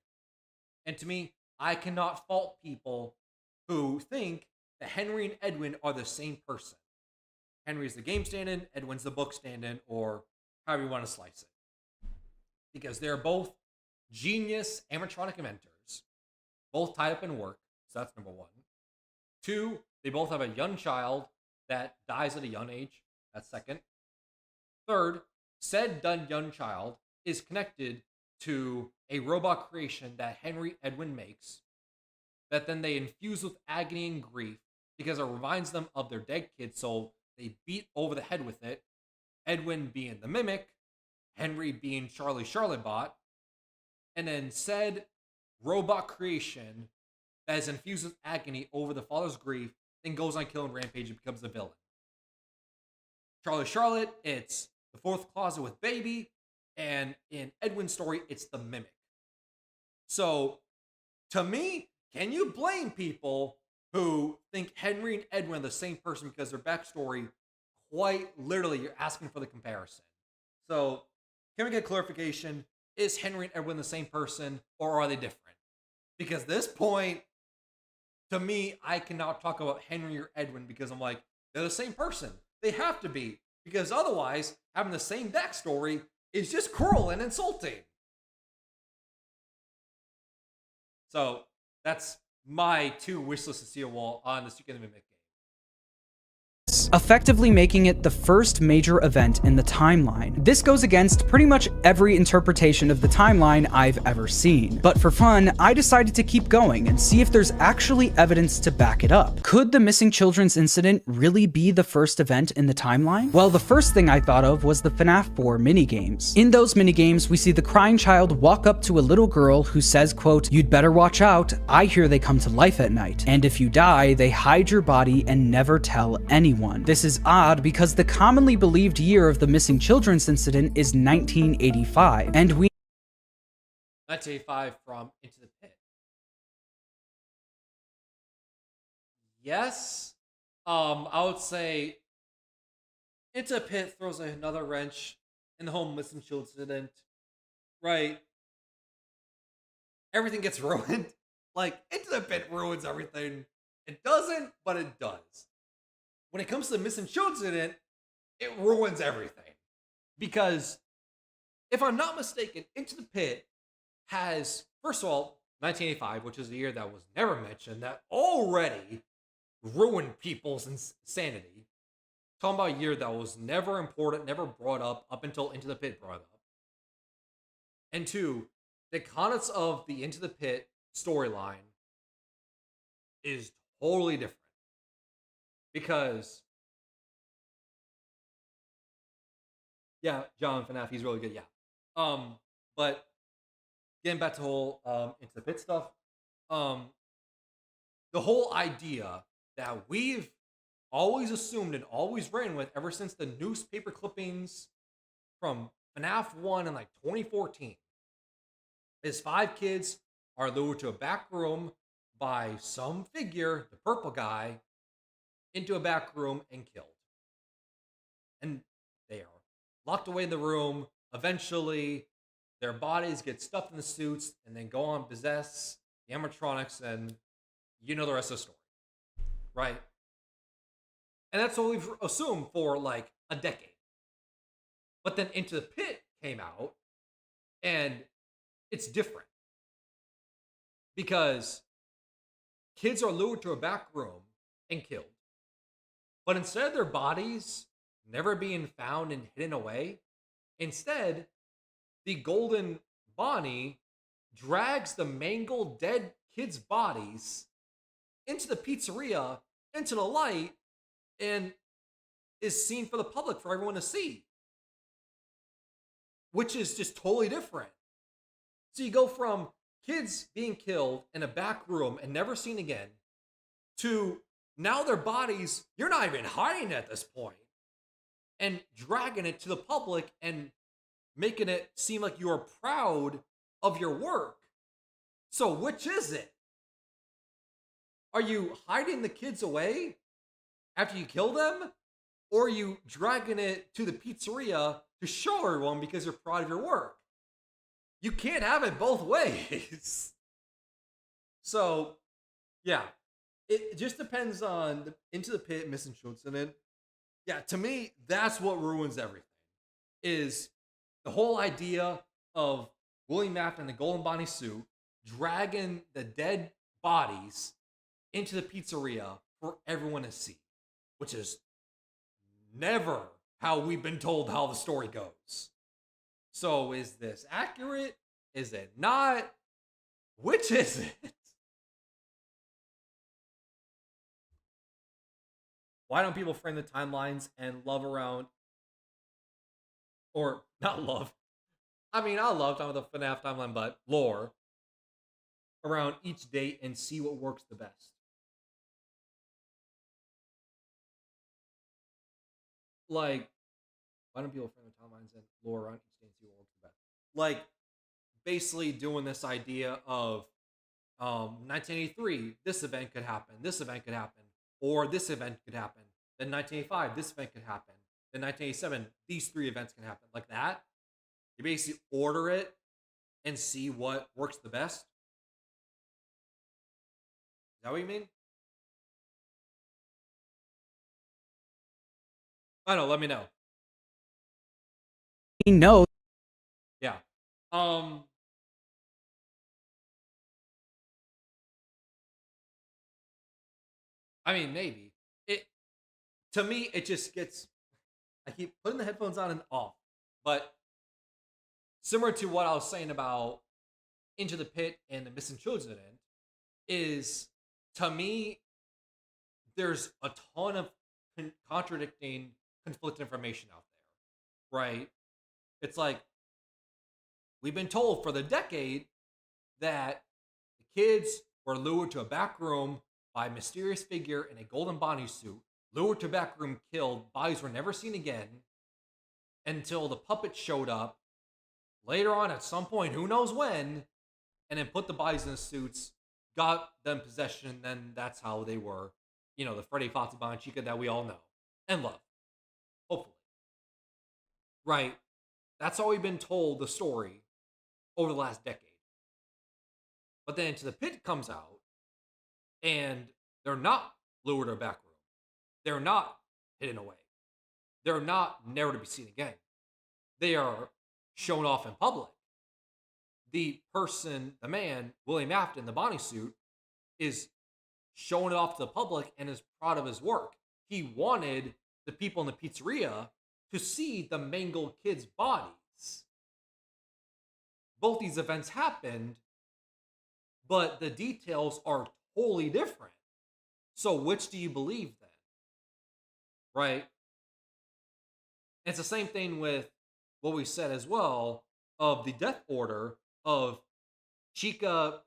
And to me, I cannot fault people who think that Henry and Edwin are the same person. Henry's the game stand-in, Edwin's the book stand-in, or however you want to slice it. Because they're both genius animatronic inventors, both tied up in work, so that's number one. Two, they both have a young child that dies at a young age, that's second. Third, said young child is connected to a robot creation that Henry Edwin makes that then they infuse with agony and grief because it reminds them of their dead kid, so they beat over the head with it. Edwin being the mimic, Henry being Charlie Charlottebot, and then said robot creation that is infused with agony over the father's grief, then goes on killing Rampage and becomes the villain. Charlie Charlotte, it's the fourth closet with baby, and in Edwin's story, it's the mimic. So, to me, can you blame people who think Henry and Edwin are the same person because their backstory, quite literally, you're asking for the comparison. So, can we get clarification? Is Henry and Edwin the same person, or are they different? Because at this point, to me, I cannot talk about Henry or Edwin because I'm like, they're the same person. They have to be. Because otherwise, having the same backstory is just cruel and insulting. So, that's my two wishlist to see a wall on the Secret of the Mimic game. Effectively making it the first major event in the timeline. This goes against pretty much every interpretation of the timeline I've ever seen. But for fun, I decided to keep going and see if there's actually evidence to back it up. Could the missing children's incident really be the first event in the timeline? Well, the first thing I thought of was the FNAF 4 minigames. In those minigames, we see the crying child walk up to a little girl who says, quote, "You'd better watch out, I hear they come to life at night. And if you die, they hide your body and never tell anyone." This is odd because the commonly believed year of the missing children's incident is 1985, and we 1985 from Into the Pit. Yes, I would say Into the Pit throws another wrench in the whole missing children incident. Right? Everything gets ruined. Like, Into the Pit ruins everything. It doesn't, but it does. When it comes to the missing children incident, it ruins everything. Because, if I'm not mistaken, Into the Pit has, first of all, 1985, which is a year that was never mentioned, that already ruined people's insanity. Talking about a year that was never important, never brought up until Into the Pit brought up. And two, the context of the Into the Pit storyline is totally different. Because, yeah, John FNAF, he's really good, yeah. But getting back to the whole Into the Pit stuff, the whole idea that we've always assumed and always ran with ever since the newspaper clippings from FNAF 1 in like 2014 is 5 kids are lured to a back room by some figure, the purple guy, into a back room and killed. And they are locked away in the room. Eventually, their bodies get stuffed in the suits and then go on possess the animatronics, and you know the rest of the story. Right? And that's what we've assumed for like a decade. But then Into the Pit came out, and it's different. Because kids are lured to a back room and killed. But instead of their bodies never being found and hidden away, instead, the Golden Bonnie drags the mangled dead kids' bodies into the pizzeria, into the light, and is seen for the public, for everyone to see. Which is just totally different. So you go from kids being killed in a back room and never seen again, to now their bodies, you're not even hiding at this point, and dragging it to the public and making it seem like you are proud of your work. So which is it? Are you hiding the kids away after you kill them? or you dragging it to the pizzeria to show everyone because you're proud of your work. You can't have it both ways. So, yeah, it just depends on the Into the Pit, Missing Children. Yeah, to me, that's what ruins everything. Is the whole idea of William Afton in the Golden Bonnie suit dragging the dead bodies into the pizzeria for everyone to see, which is never how we've been told how the story goes. So is this accurate? Is it not? Which is it? Why don't people frame the timelines and love around, or not love? I mean, I love talking about the FNAF timeline, but lore around each date and see what works the best. Like, why don't people frame the timelines and lore around each day and see what works the best? Like, basically doing this idea of 1983, this event could happen, or this event could happen. Then 1985, this event could happen. Then 1987, these three events can happen. Like that. You basically order it and see what works the best. Is that what you mean? I don't know, let me know. We know. Yeah. I mean, maybe. To me, it just gets, I keep putting the headphones on and off. But similar to what I was saying about Into the Pit and the Missing Children event, is, to me, there's a ton of contradicting, conflicting information out there, right? It's like, we've been told for the decade that the kids were lured to a back room by a mysterious figure in a Golden Bonnie suit, lured to a back room, killed, bodies were never seen again, until the puppet showed up later on at some point, who knows when, and then put the bodies in the suits, got them possession, and then that's how they were, the Freddy, Fozzie, Bon Chica that we all know and love. Hopefully. Right? That's how we've been told the story over the last decade. But then Into the Pit comes out, and they're not lured to a back room. They're not hidden away. They're not never to be seen again. They are shown off in public. The person, the man, William Afton, the Bonnie suit, is showing it off to the public and is proud of his work. He wanted the people in the pizzeria to see the mangled kids' bodies. Both these events happened, but the details are totally different. So which do you believe then? Right? It's the same thing with what we said as well of the death order of Chica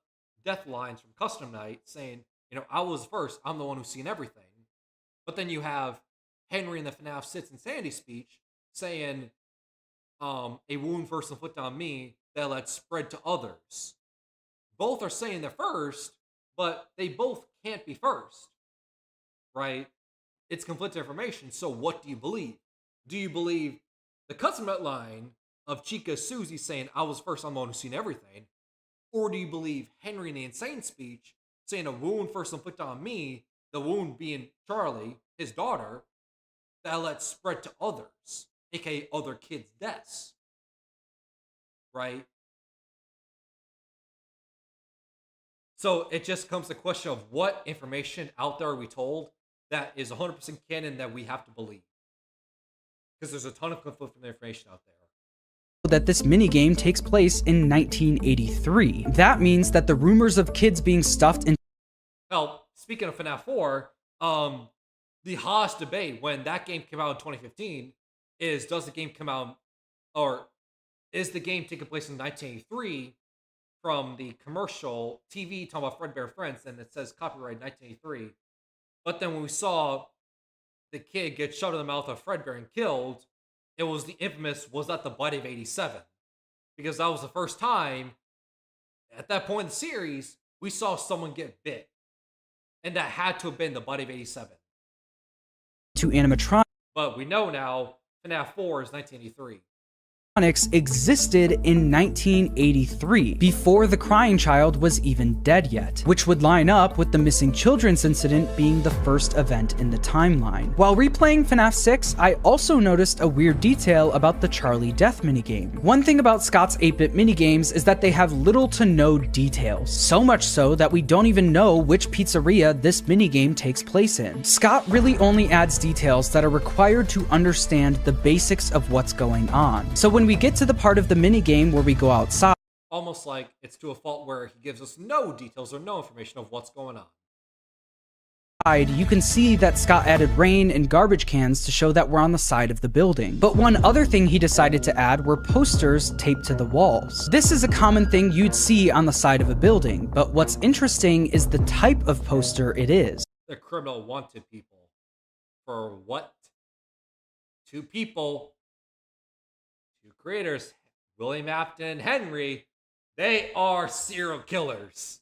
death lines from Custom Night saying, I was first, I'm the one who's seen everything. But then you have Henry in the FNAF Sits Insanity speech saying, a wound first inflicted on me that let spread to others. Both are saying they're first, but they both can't be first. Right? It's conflicting information, so what do you believe? Do you believe the Custom Night line of Chica Susie saying, I was first, I'm the one who's seen everything? Or do you believe Henry in the Insane speech saying a wound first inflicted on me, the wound being Charlie, his daughter, that let spread to others, aka other kids' deaths? Right? So it just comes to the question of what information out there are we told that is 100% canon that we have to believe. Because there's a ton of conflicting information out there. That this minigame takes place in 1983. That means that the rumors of kids being stuffed in. Well, speaking of FNAF 4, the hottest debate when that game came out in 2015 is, does the game come out, or is the game taking place in 1983 from the commercial TV talking about Fredbear Friends, and it says copyright 1983. But then when we saw the kid get shoved in the mouth of Fredbear and killed, it was the infamous, was that the bite of 87? Because that was the first time, at that point in the series, we saw someone get bit. And that had to have been the bite of 87. To animatronic. But we know now FNAF 4 is 1983. Existed in 1983, before the crying child was even dead yet, which would line up with the missing children's incident being the first event in the timeline. While replaying FNAF 6, I also noticed a weird detail about the Charlie death minigame. One thing about Scott's 8-bit minigames is that they have little to no details, so much so that we don't even know which pizzeria this minigame takes place in. Scott really only adds details that are required to understand the basics of what's going on. So when we get to the part of the minigame where we go outside, Almost like it's to a fault where he gives us no details or no information of what's going on. you can see that Scott added rain and garbage cans to show that we're on the side of the building. But one other thing he decided to add were posters taped to the walls. This is a common thing you'd see on the side of a building, but what's interesting is the type of poster it is. The criminal wanted people. For what? Two people. Two creators. William Afton, Henry. They are serial killers.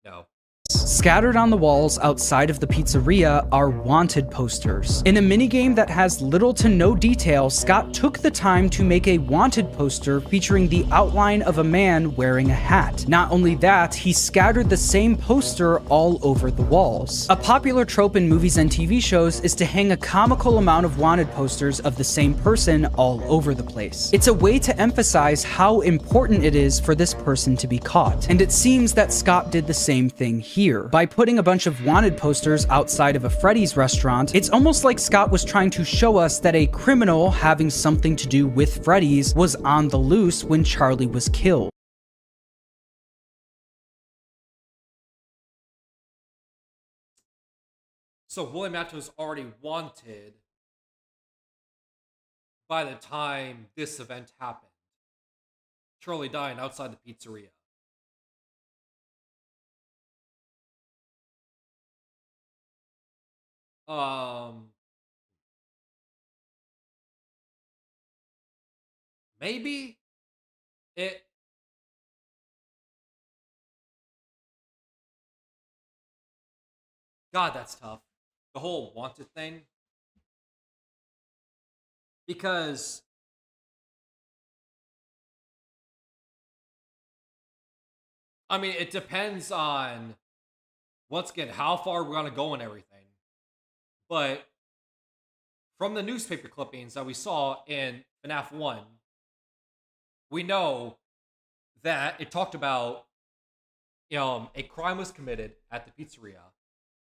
No. Scattered on the walls outside of the pizzeria are wanted posters. In a minigame that has little to no detail, Scott took the time to make a wanted poster featuring the outline of a man wearing a hat. Not only that, he scattered the same poster all over the walls. A popular trope in movies and TV shows is to hang a comical amount of wanted posters of the same person all over the place. It's a way to emphasize how important it is for this person to be caught, and it seems that Scott did the same thing here. By putting a bunch of wanted posters outside of a Freddy's restaurant, it's almost like Scott was trying to show us that a criminal having something to do with Freddy's was on the loose when Charlie was killed. So William Afton was already wanted by the time this event happened. Charlie dying outside the pizzeria. Maybe it. God, that's tough. The whole wanted thing. Because I mean, it depends on once again how far we're gonna go and everything. But from the newspaper clippings that we saw in FNAF 1, we know that it talked about a crime was committed at the pizzeria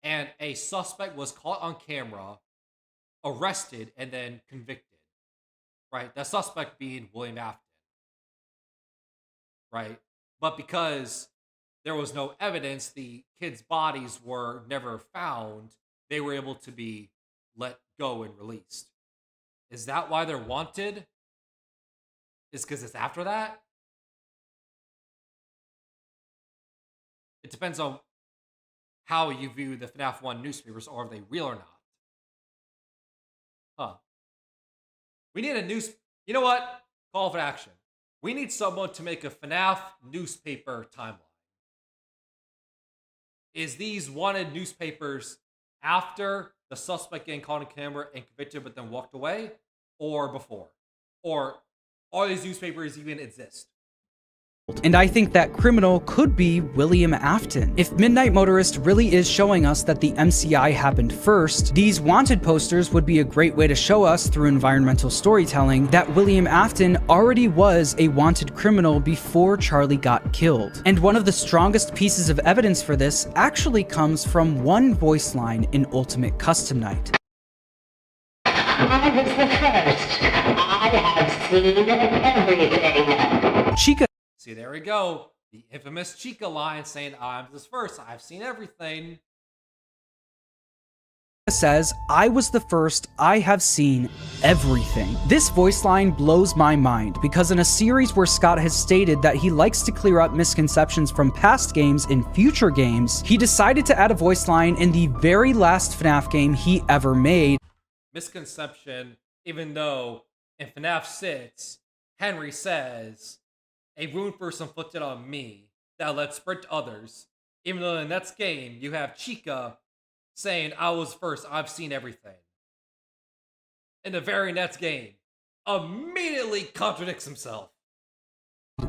and a suspect was caught on camera, arrested, and then convicted. Right? That suspect being William Afton. Right? But because there was no evidence, the kids' bodies were never found, they were able to be let go and released. Is that why they're wanted? Is because it's after that? It depends on how you view the FNAF 1 newspapers. Are they real or not? Huh. We need a news... You know what? Call for action. We need someone to make a FNAF newspaper timeline. Is these wanted newspapers after the suspect getting caught on camera and convicted but then walked away, or before? Or are these newspapers even exist? And I think that criminal could be William Afton. If Midnight Motorist really is showing us that the MCI happened first, these wanted posters would be a great way to show us through environmental storytelling that William Afton already was a wanted criminal before Charlie got killed. And one of the strongest pieces of evidence for this actually comes from one voice line in Ultimate Custom Night. I was the first. I have seen everything. Chica See, there we go. The infamous Chica line saying, I'm this first. I've seen everything. says, I was the first, I have seen everything. This voice line blows my mind because in a series where Scott has stated that he likes to clear up misconceptions from past games in future games, he decided to add a voice line in the very last FNAF game he ever made. Misconception, even though in FNAF 6, Henry says, a wound first inflicted on me that led spread to others. Even though in the next game, you have Chica saying, I was first, I've seen everything. in the very next game immediately contradicts himself.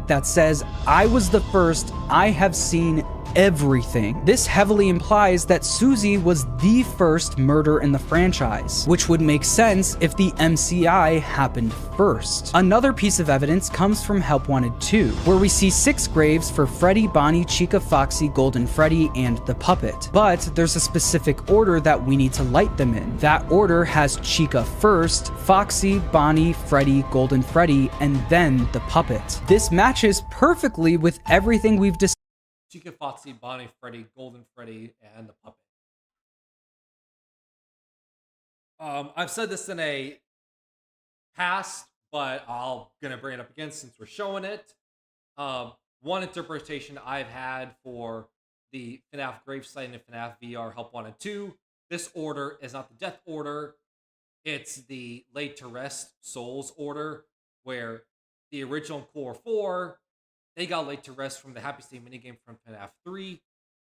That says, I was the first, I have seen everything. This heavily implies that Susie was the first murder in the franchise, which would make sense if the MCI happened first. Another piece of evidence comes from Help Wanted 2, where we see 6 graves for Freddy, Bonnie, Chica, Foxy, Golden Freddy, and the puppet. But there's a specific order that we need to light them in. That order has Chica first, Foxy, Bonnie, Freddy, Golden Freddy, and then the puppet. This matches perfectly with everything we've discussed. Chica, Foxy, Bonnie, Freddy, Golden Freddy, and the puppet. I've said this in a past, but I'm gonna bring it up again since we're showing it. One interpretation I've had for the FNAF gravesite and FNAF VR Help Wanted 2, this order is not the death order, it's the laid to rest souls order, where the original core 4, they got laid to rest from the Happy State minigame from FNAF 3.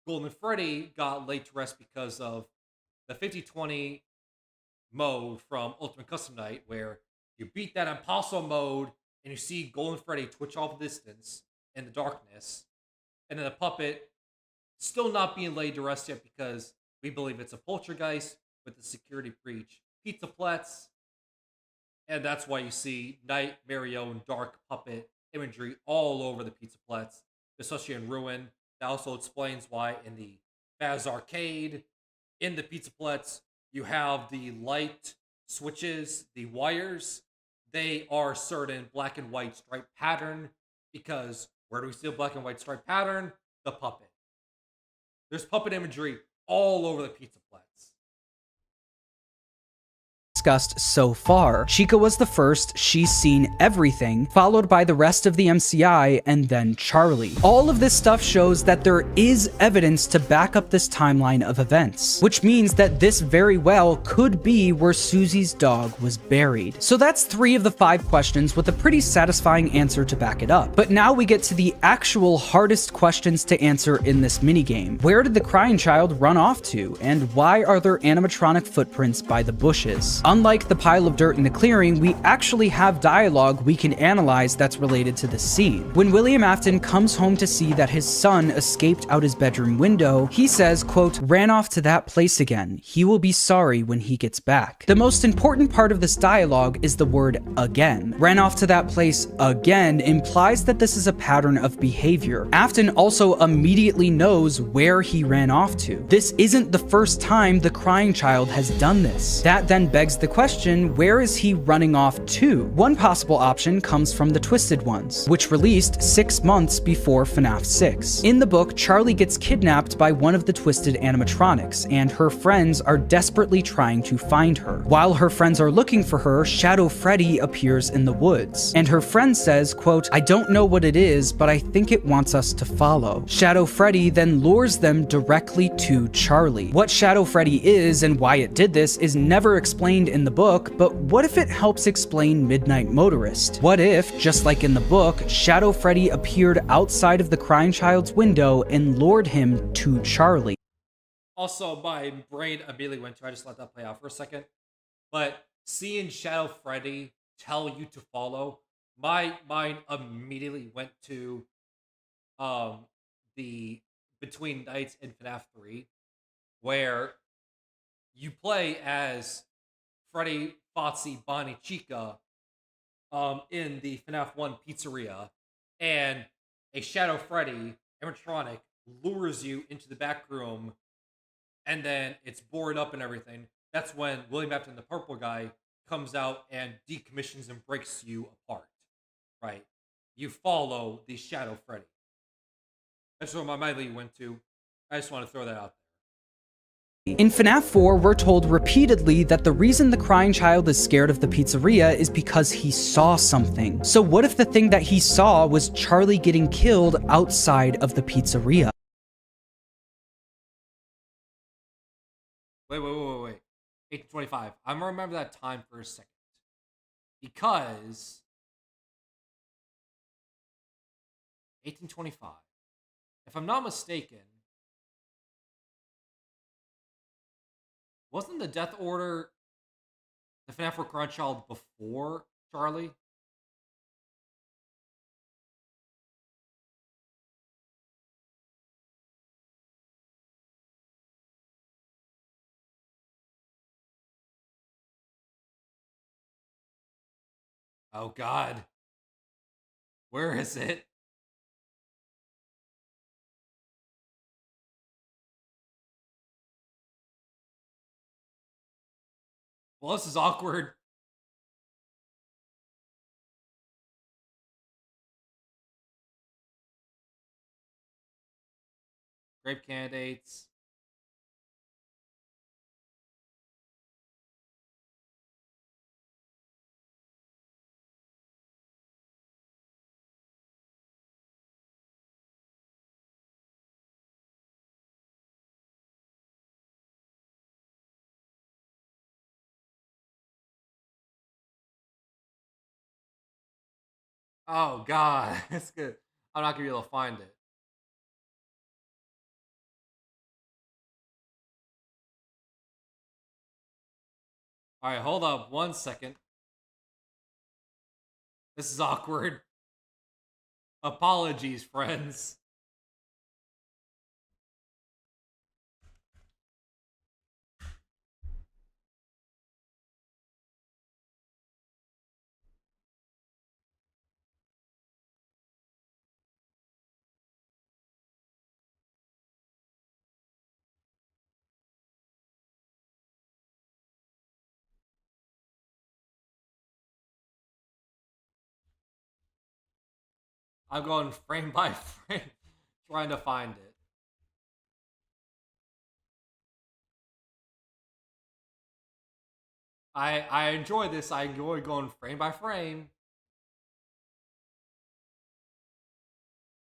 Golden Freddy got laid to rest because of the 50-20 mode from Ultimate Custom Night, where you beat that impossible mode and you see Golden Freddy twitch off distance in the darkness. And then the puppet still not being laid to rest yet because we believe it's a poltergeist with the security breach. Pizza Plets. And that's why you see Night, Mario, and Dark Puppet imagery all over the Pizza Plets, especially in Ruin. That also explains why in the Baz Arcade, in the Pizza Plets, you have the light switches, the wires. They are certain black and white stripe pattern, because where do we see a black and white stripe pattern? The puppet. There's puppet imagery all over the Pizza Plets. Discussed so far. Chica was the first, she's seen everything, followed by the rest of the MCI, and then Charlie. All of this stuff shows that there is evidence to back up this timeline of events, which means that this very well could be where Susie's dog was buried. So that's 3 of the 5 questions with a pretty satisfying answer to back it up. But now we get to the actual hardest questions to answer in this minigame. Where did the crying child run off to, and why are there animatronic footprints by the bushes? Unlike the pile of dirt in the clearing, we actually have dialogue we can analyze that's related to the scene. When William Afton comes home to see that his son escaped out his bedroom window, he says, quote, "Ran off to that place again. He will be sorry when he gets back." The most important part of this dialogue is the word again. Ran off to that place again implies that this is a pattern of behavior. Afton also immediately knows where he ran off to. This isn't the first time the crying child has done this. That then begs the question, where is he running off to? One possible option comes from the Twisted Ones, which released 6 months before FNAF 6. In the book, Charlie gets kidnapped by one of the Twisted animatronics, and her friends are desperately trying to find her. While her friends are looking for her, Shadow Freddy appears in the woods, and her friend says, quote, "I don't know what it is, but I think it wants us to follow." Shadow Freddy then lures them directly to Charlie. What Shadow Freddy is and why it did this is never explained in the book, but what if it helps explain Midnight Motorist? What if, just like in the book, Shadow Freddy appeared outside of the crying child's window and lured him to Charlie? Also, my brain immediately went to, I just let that play out for a second, but seeing Shadow Freddy tell you to follow, my mind immediately went to the Between Nights in FNAF 3, where you play as Freddy, Foxy, Bonnie, Chica in the FNAF 1 pizzeria, and a Shadow Freddy animatronic lures you into the back room, and then it's boarded up and everything. That's when William Afton, the purple guy, comes out and decommissions and breaks you apart, right? You follow the Shadow Freddy. That's where my mind went to. I just want to throw that out there. In FNAF 4, we're told repeatedly that the reason the crying child is scared of the pizzeria is because he saw something. So what if the thing that he saw was Charlie getting killed outside of the pizzeria? Wait. 1825. I'm gonna remember that time for a second. Because 1825. If I'm not mistaken, wasn't the death order the FNAF 4 Crying Child before Charlie? Oh God. Where is it? Well, this is awkward. Grape candidates. Oh God, that's good. I'm not gonna be able to find it. All right, hold up 1 second. This is awkward. Apologies, friends. I'm going frame by frame trying to find it. I enjoy this. I enjoy going frame by frame.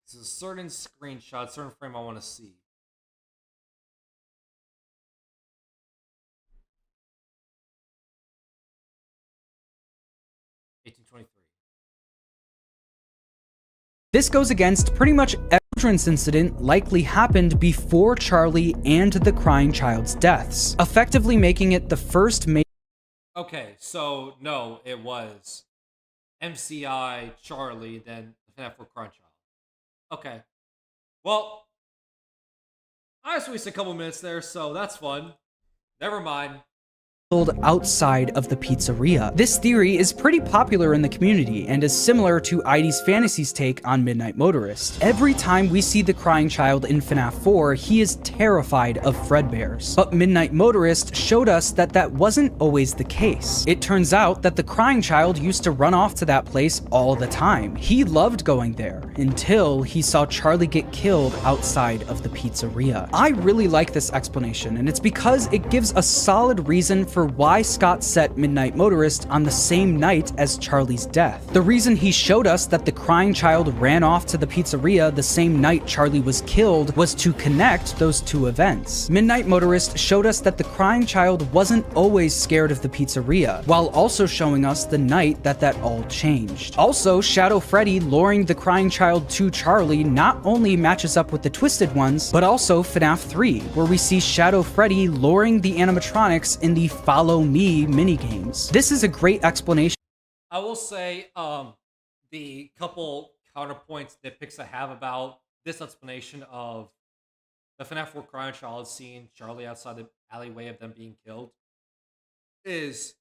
This is a certain screenshot, certain frame I want to see. This goes against pretty much every children's incident likely happened before Charlie and the crying child's deaths, effectively making it the first major. Okay, so no, it was MCI, Charlie, then FNAF 4 Crying Child. Okay. Well, I just wasted a couple minutes there, so that's fun. Never mind. Outside of the pizzeria. This theory is pretty popular in the community and is similar to ID's Fantasy's take on Midnight Motorist. Every time we see the crying child in FNAF 4, he is terrified of Fredbears. But Midnight Motorist showed us that that wasn't always the case. It turns out that the crying child used to run off to that place all the time. He loved going there until he saw Charlie get killed outside of the pizzeria. I really like this explanation, and it's because it gives a solid reason for why Scott set Midnight Motorist on the same night as Charlie's death. The reason he showed us that the crying child ran off to the pizzeria the same night Charlie was killed was to connect those two events. Midnight Motorist showed us that the crying child wasn't always scared of the pizzeria, while also showing us the night that all changed. Also, Shadow Freddy luring the crying child to Charlie not only matches up with the Twisted Ones, but also FNAF 3, where we see Shadow Freddy luring the animatronics in the Follow Me minigames. This is a great explanation. I will say, the couple counterpoints that Pixa have about this explanation of the FNAF 4 Crying Child seeing Charlie outside the alleyway of them being killed is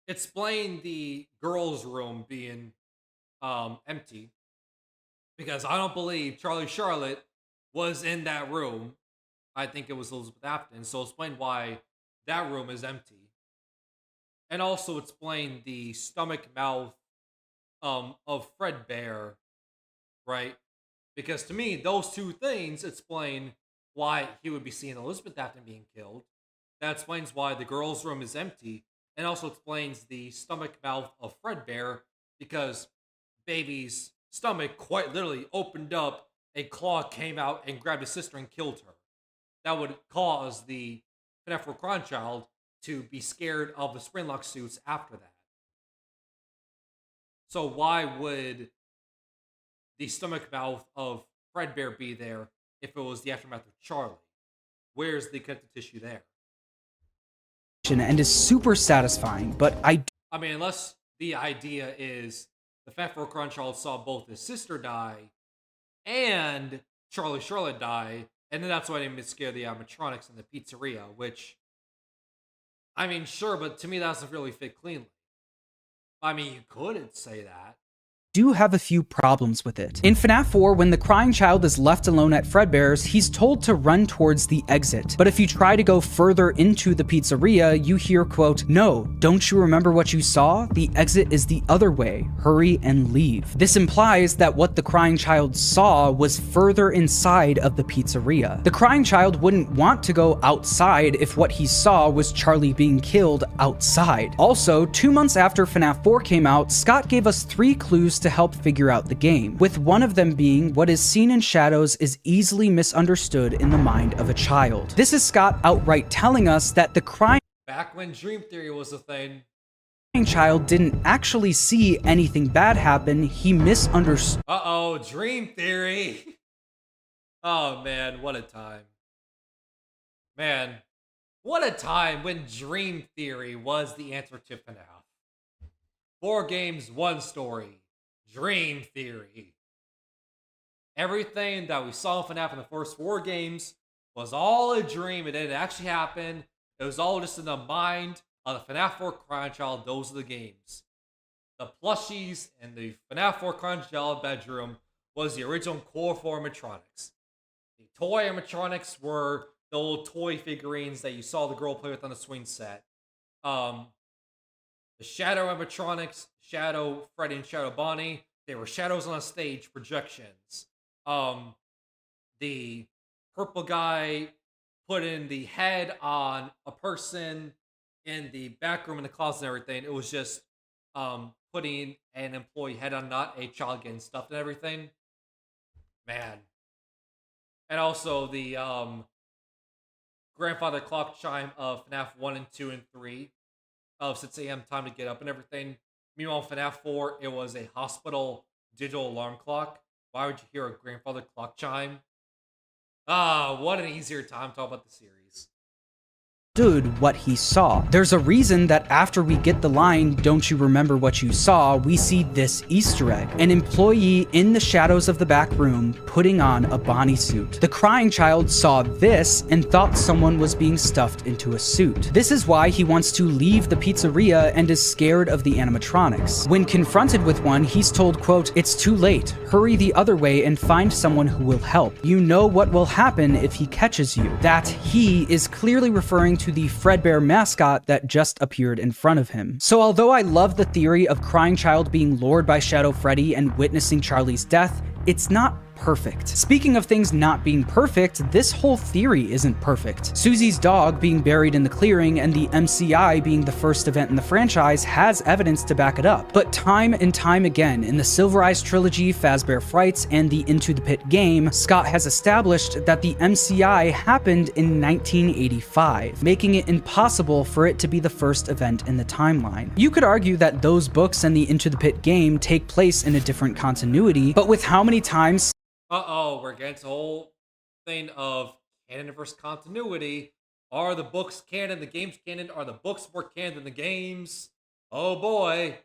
explain the girls' room being empty, because I don't believe Charlie Charlotte was in that room. I think it was Elizabeth Afton, so explain why that room is empty. And also explain the stomach mouth of Fredbear, right? Because to me, those two things explain why he would be seeing Elizabeth Afton being killed. That explains why the girls' room is empty, and also explains the stomach mouth of Fredbear, because Baby's stomach quite literally opened up, a claw came out and grabbed his sister and killed her. That would cause the FNAF 4 Crying Child to be scared of the Springlock suits after that. So why would the stomach mouth of Fredbear be there if it was the aftermath of Charlie? Where's the connective tissue there? and is super satisfying, but I mean, unless the idea is the FNAF 4 Crunchyroll saw both his sister die and Charlotte die, and then that's why they scare the animatronics in the pizzeria, which, I mean, sure, but to me that doesn't really fit cleanly. I mean, you could say that. do have a few problems with it. In FNAF 4, when the crying child is left alone at Fredbear's, he's told to run towards the exit. But if you try to go further into the pizzeria, you hear, quote, "No, don't you remember what you saw? The exit is the other way. Hurry and leave." This implies that what the crying child saw was further inside of the pizzeria. The crying child wouldn't want to go outside if what he saw was Charlie being killed outside. Also, 2 months after FNAF 4 came out, Scott gave us 3 clues to help figure out the game, with one of them being what is seen in shadows is easily misunderstood in the mind of a child. This is Scott outright telling us that the crying Back when Dream Theory was a thing. child didn't actually see anything bad happen, he misunderstood. Uh-oh, Dream Theory. Oh man, what a time. Man, what a time when Dream Theory was the answer to FNAF. 4 games, 1 story. Dream Theory. Everything that we saw in FNAF in the first 4 games was all a dream. It didn't actually happen. It was all just in the mind of the FNAF 4 Crying Child. Those are the games. The plushies in the FNAF 4 Crying Child bedroom was the original core 4 animatronics. The toy animatronics were the little toy figurines that you saw the girl play with on the swing set. The Shadow animatronics, Shadow Freddy and Shadow Bonnie, they were shadows on a stage, projections. The purple guy putting the head on a person in the back room in the closet and everything. It was just putting an employee head on, not a child getting stuffed and everything. Man. And also the grandfather clock chime of FNAF 1 and 2 and 3. Of 6 a.m. time to get up and everything. Meanwhile, FNAF 4, it was a hospital digital alarm clock. Why would you hear a grandfather clock chime? Ah, what an easier time to talk about the series. What he saw. There's a reason that after we get the line, "Don't you remember what you saw?" we see this Easter egg. An employee in the shadows of the back room putting on a Bonnie suit. The crying child saw this and thought someone was being stuffed into a suit. This is why he wants to leave the pizzeria and is scared of the animatronics. When confronted with one, he's told, quote, "It's too late. Hurry the other way and find someone who will help. You know what will happen if he catches you." That "he" is clearly referring to the Fredbear mascot that just appeared in front of him. So although I love the theory of Crying Child being lured by Shadow Freddy and witnessing Charlie's death, it's not perfect. Speaking of things not being perfect, this whole theory isn't perfect. Susie's dog being buried in the clearing and the MCI being the first event in the franchise has evidence to back it up. But time and time again, in the Silver Eyes trilogy, Fazbear Frights, and the Into the Pit game, Scott has established that the MCI happened in 1985, making it impossible for it to be the first event in the timeline. You could argue that those books and the Into the Pit game take place in a different continuity, but with how many times Uh-oh, we're getting to the whole thing of canon versus continuity. Are the books canon, the games canon? Are the books more canon than the games? Oh boy.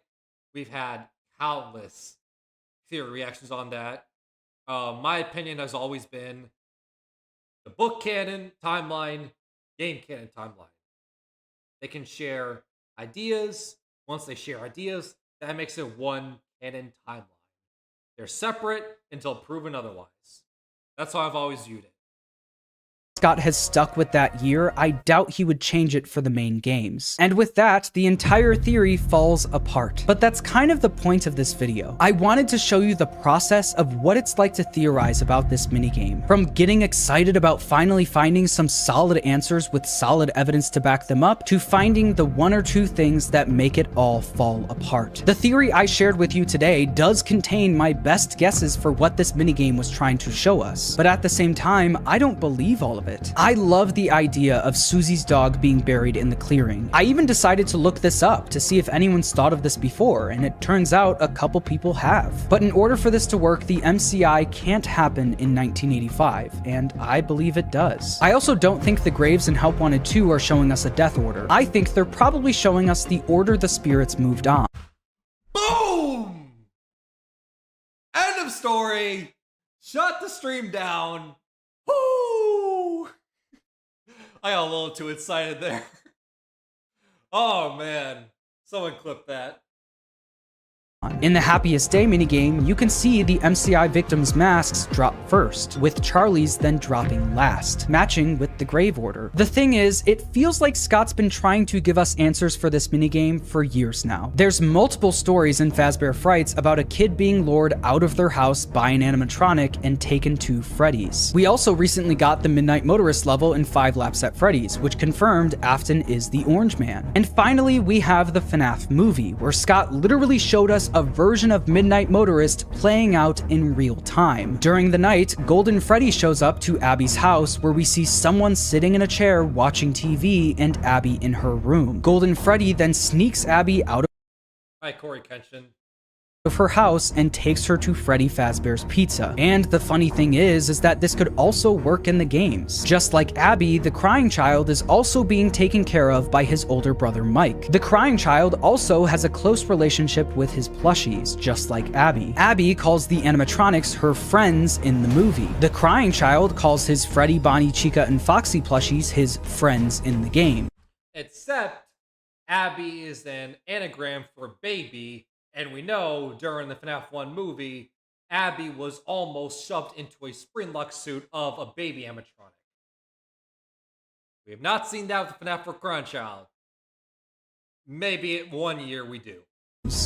We've had countless theory reactions on that. My opinion has always been the book canon timeline, game canon timeline. They can share ideas. Once they share ideas, that makes it one canon timeline. They're separate until proven otherwise. That's how I've always viewed it. Scott has stuck with that year, I doubt he would change it for the main games. And with that, the entire theory falls apart. But that's kind of the point of this video. I wanted to show you the process of what it's like to theorize about this minigame. From getting excited about finally finding some solid answers with solid evidence to back them up, to finding the 1 or 2 things that make it all fall apart. The theory I shared with you today does contain my best guesses for what this minigame was trying to show us. But at the same time, I don't believe all of it. it. I love the idea of Susie's dog being buried in the clearing. I even decided to look this up to see if anyone's thought of this before, and it turns out a couple people have. But in order for this to work, the MCI can't happen in 1985, and I believe it does. I also don't think the graves in Help Wanted 2 are showing us a death order. I think they're probably showing us the order the spirits moved on. Boom! End of story. Shut the stream down. Woo! I got a little too excited there. Oh man, someone clip that. In the Happiest Day minigame, you can see the MCI victims' masks drop first, with Charlie's then dropping last, matching with the grave order. The thing is, it feels like Scott's been trying to give us answers for this minigame for years now. There's multiple stories in Fazbear Frights about a kid being lured out of their house by an animatronic and taken to Freddy's. We also recently got the Midnight Motorist level in 5 Laps at Freddy's, which confirmed Afton is the Orange Man. And finally, we have the FNAF movie, where Scott literally showed us a version of Midnight Motorist playing out in real time. During the night, Golden Freddy shows up to Abby's house, where we see someone sitting in a chair watching TV and Abby in her room. Golden Freddy then sneaks Abby out Hi, Corey Kenshin. of her house and takes her to Freddy Fazbear's Pizza. And the funny thing is that this could also work in the games. Just like Abby, the crying child is also being taken care of by his older brother Mike. The crying child also has a close relationship with his plushies, just like Abby. Abby calls the animatronics her friends in the movie. The crying child calls his Freddy, Bonnie, Chica, and Foxy plushies his friends in the game. Except Abby is an anagram for baby, and we know during the FNAF 1 movie, Abby was almost shoved into a Springlock suit of a baby animatronic. We have not seen that with the FNAF 4 Crying Child. Maybe in 1 year we do.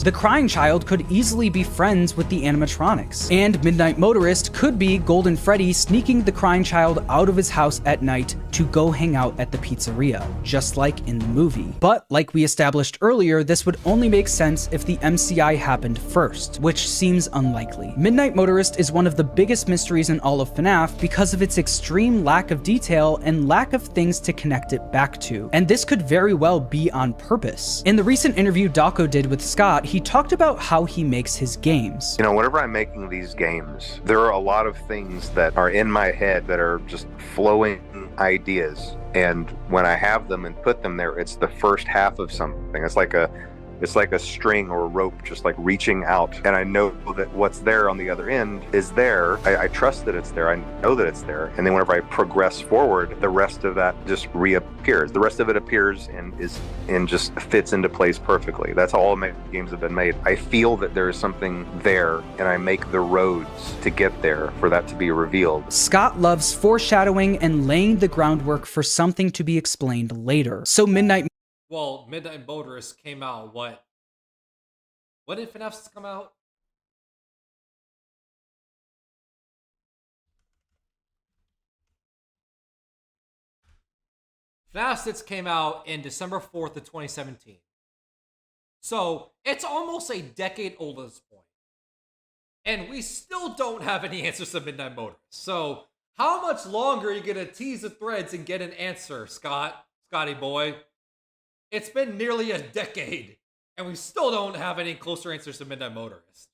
The crying child could easily be friends with the animatronics, and Midnight Motorist could be Golden Freddy sneaking the crying child out of his house at night to go hang out at the pizzeria, just like in the movie. But like we established earlier, this would only make sense if the MCI happened first, which seems unlikely. Midnight Motorist is one of the biggest mysteries in all of FNAF because of its extreme lack of detail and lack of things to connect it back to, and this could very well be on purpose. In the recent interview Dawko did with Scott, he talked about how he makes his games. You know, whenever I'm making these games, there are a lot of things that are in my head that are just flowing ideas. And when I have them and put them there, it's the first half of something. It's like a string or a rope just like reaching out, and I know that what's there on the other end is there. I trust that it's there. I know that it's there. And then whenever I progress forward, the rest of that just reappears. The rest of it appears and just fits into place perfectly. That's how all my games have been made. I feel that there is something there, and I make the roads to get there for that to be revealed. Scott loves foreshadowing and laying the groundwork for something to be explained later. So Midnight Motorist came out, what did FNAF come out? FNAF 6 came out in December 4th of 2017. So, it's almost a decade old at this point. And we still don't have any answers to Midnight Motorist. So, how much longer are you going to tease the threads and get an answer, Scotty boy? It's been nearly a decade, and we still don't have any closer answers to Midnight Motorist.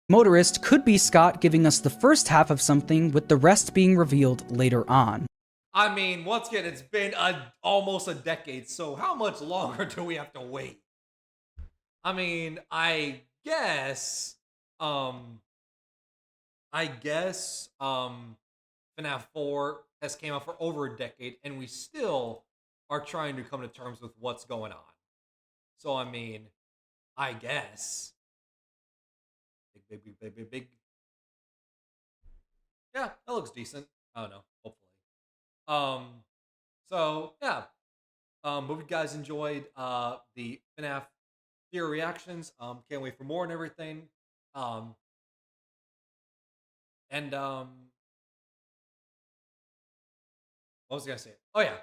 Motorist could be Scott giving us the first half of something, with the rest being revealed later on. I mean, once again, it's been almost a decade, so how much longer do we have to wait? I mean, I guess FNAF 4 has came out for over a decade, and we still are trying to come to terms with what's going on. So, I mean, I guess. Big. Yeah, that looks decent. I don't know, hopefully. So, yeah. Hope you guys enjoyed the FNAF theory reactions. Can't wait for more and everything. What was I gonna say? Oh, yeah.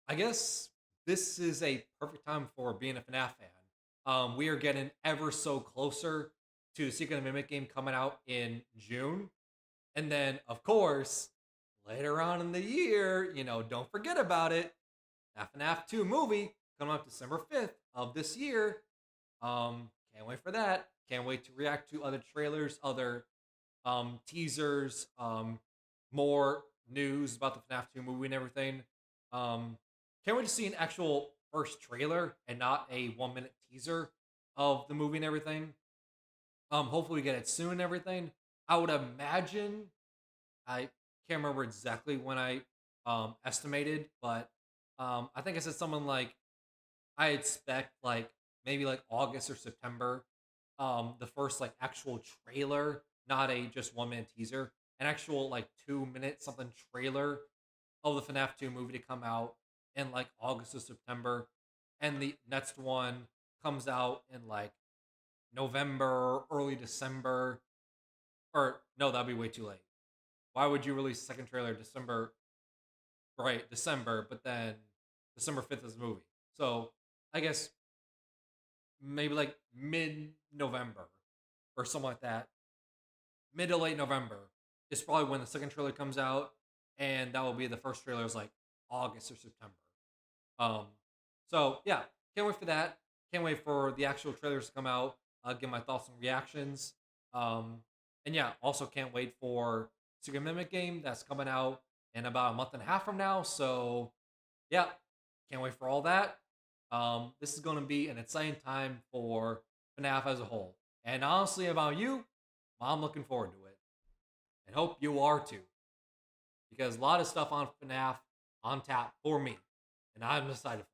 I guess this is a perfect time for being a FNAF fan. We are getting ever so closer to the Secret of the Mimic game coming out in June. And then, of course, later on in the year, don't forget about it. FNAF 2 movie coming up December 5th of this year. Can't wait for that. Can't wait to react to other trailers, other teasers, more news about the FNAF 2 movie and everything. Can't wait to see an actual first trailer and not a 1-minute teaser of the movie and everything. Hopefully we get it soon and everything. I would imagine, I can't remember exactly when I estimated, but I think I said something like I expect like maybe like August or September, the first like actual trailer, not a just 1-minute teaser, an actual like 2-minute something trailer of the FNAF 2 movie to come out in like August or September, and the next one comes out in like November, early December, or no, that'd be way too late. Why would you release a second trailer December? Right, December, but then December 5th is the movie. So I guess maybe like mid-November or something like that. Mid to late November is probably when the second trailer comes out, and that will be the first trailer is like August or September. So yeah, can't wait for that. Can't wait for the actual trailers to come out. Give my thoughts and reactions. And yeah, also can't wait for Secret Mimic game that's coming out in about a month and a half from now. So yeah, can't wait for all that. This is going to be an exciting time for FNAF as a whole. And honestly, about you, I'm looking forward to it. And hope you are too. Because a lot of stuff on FNAF on tap for me. And I'm excited for it.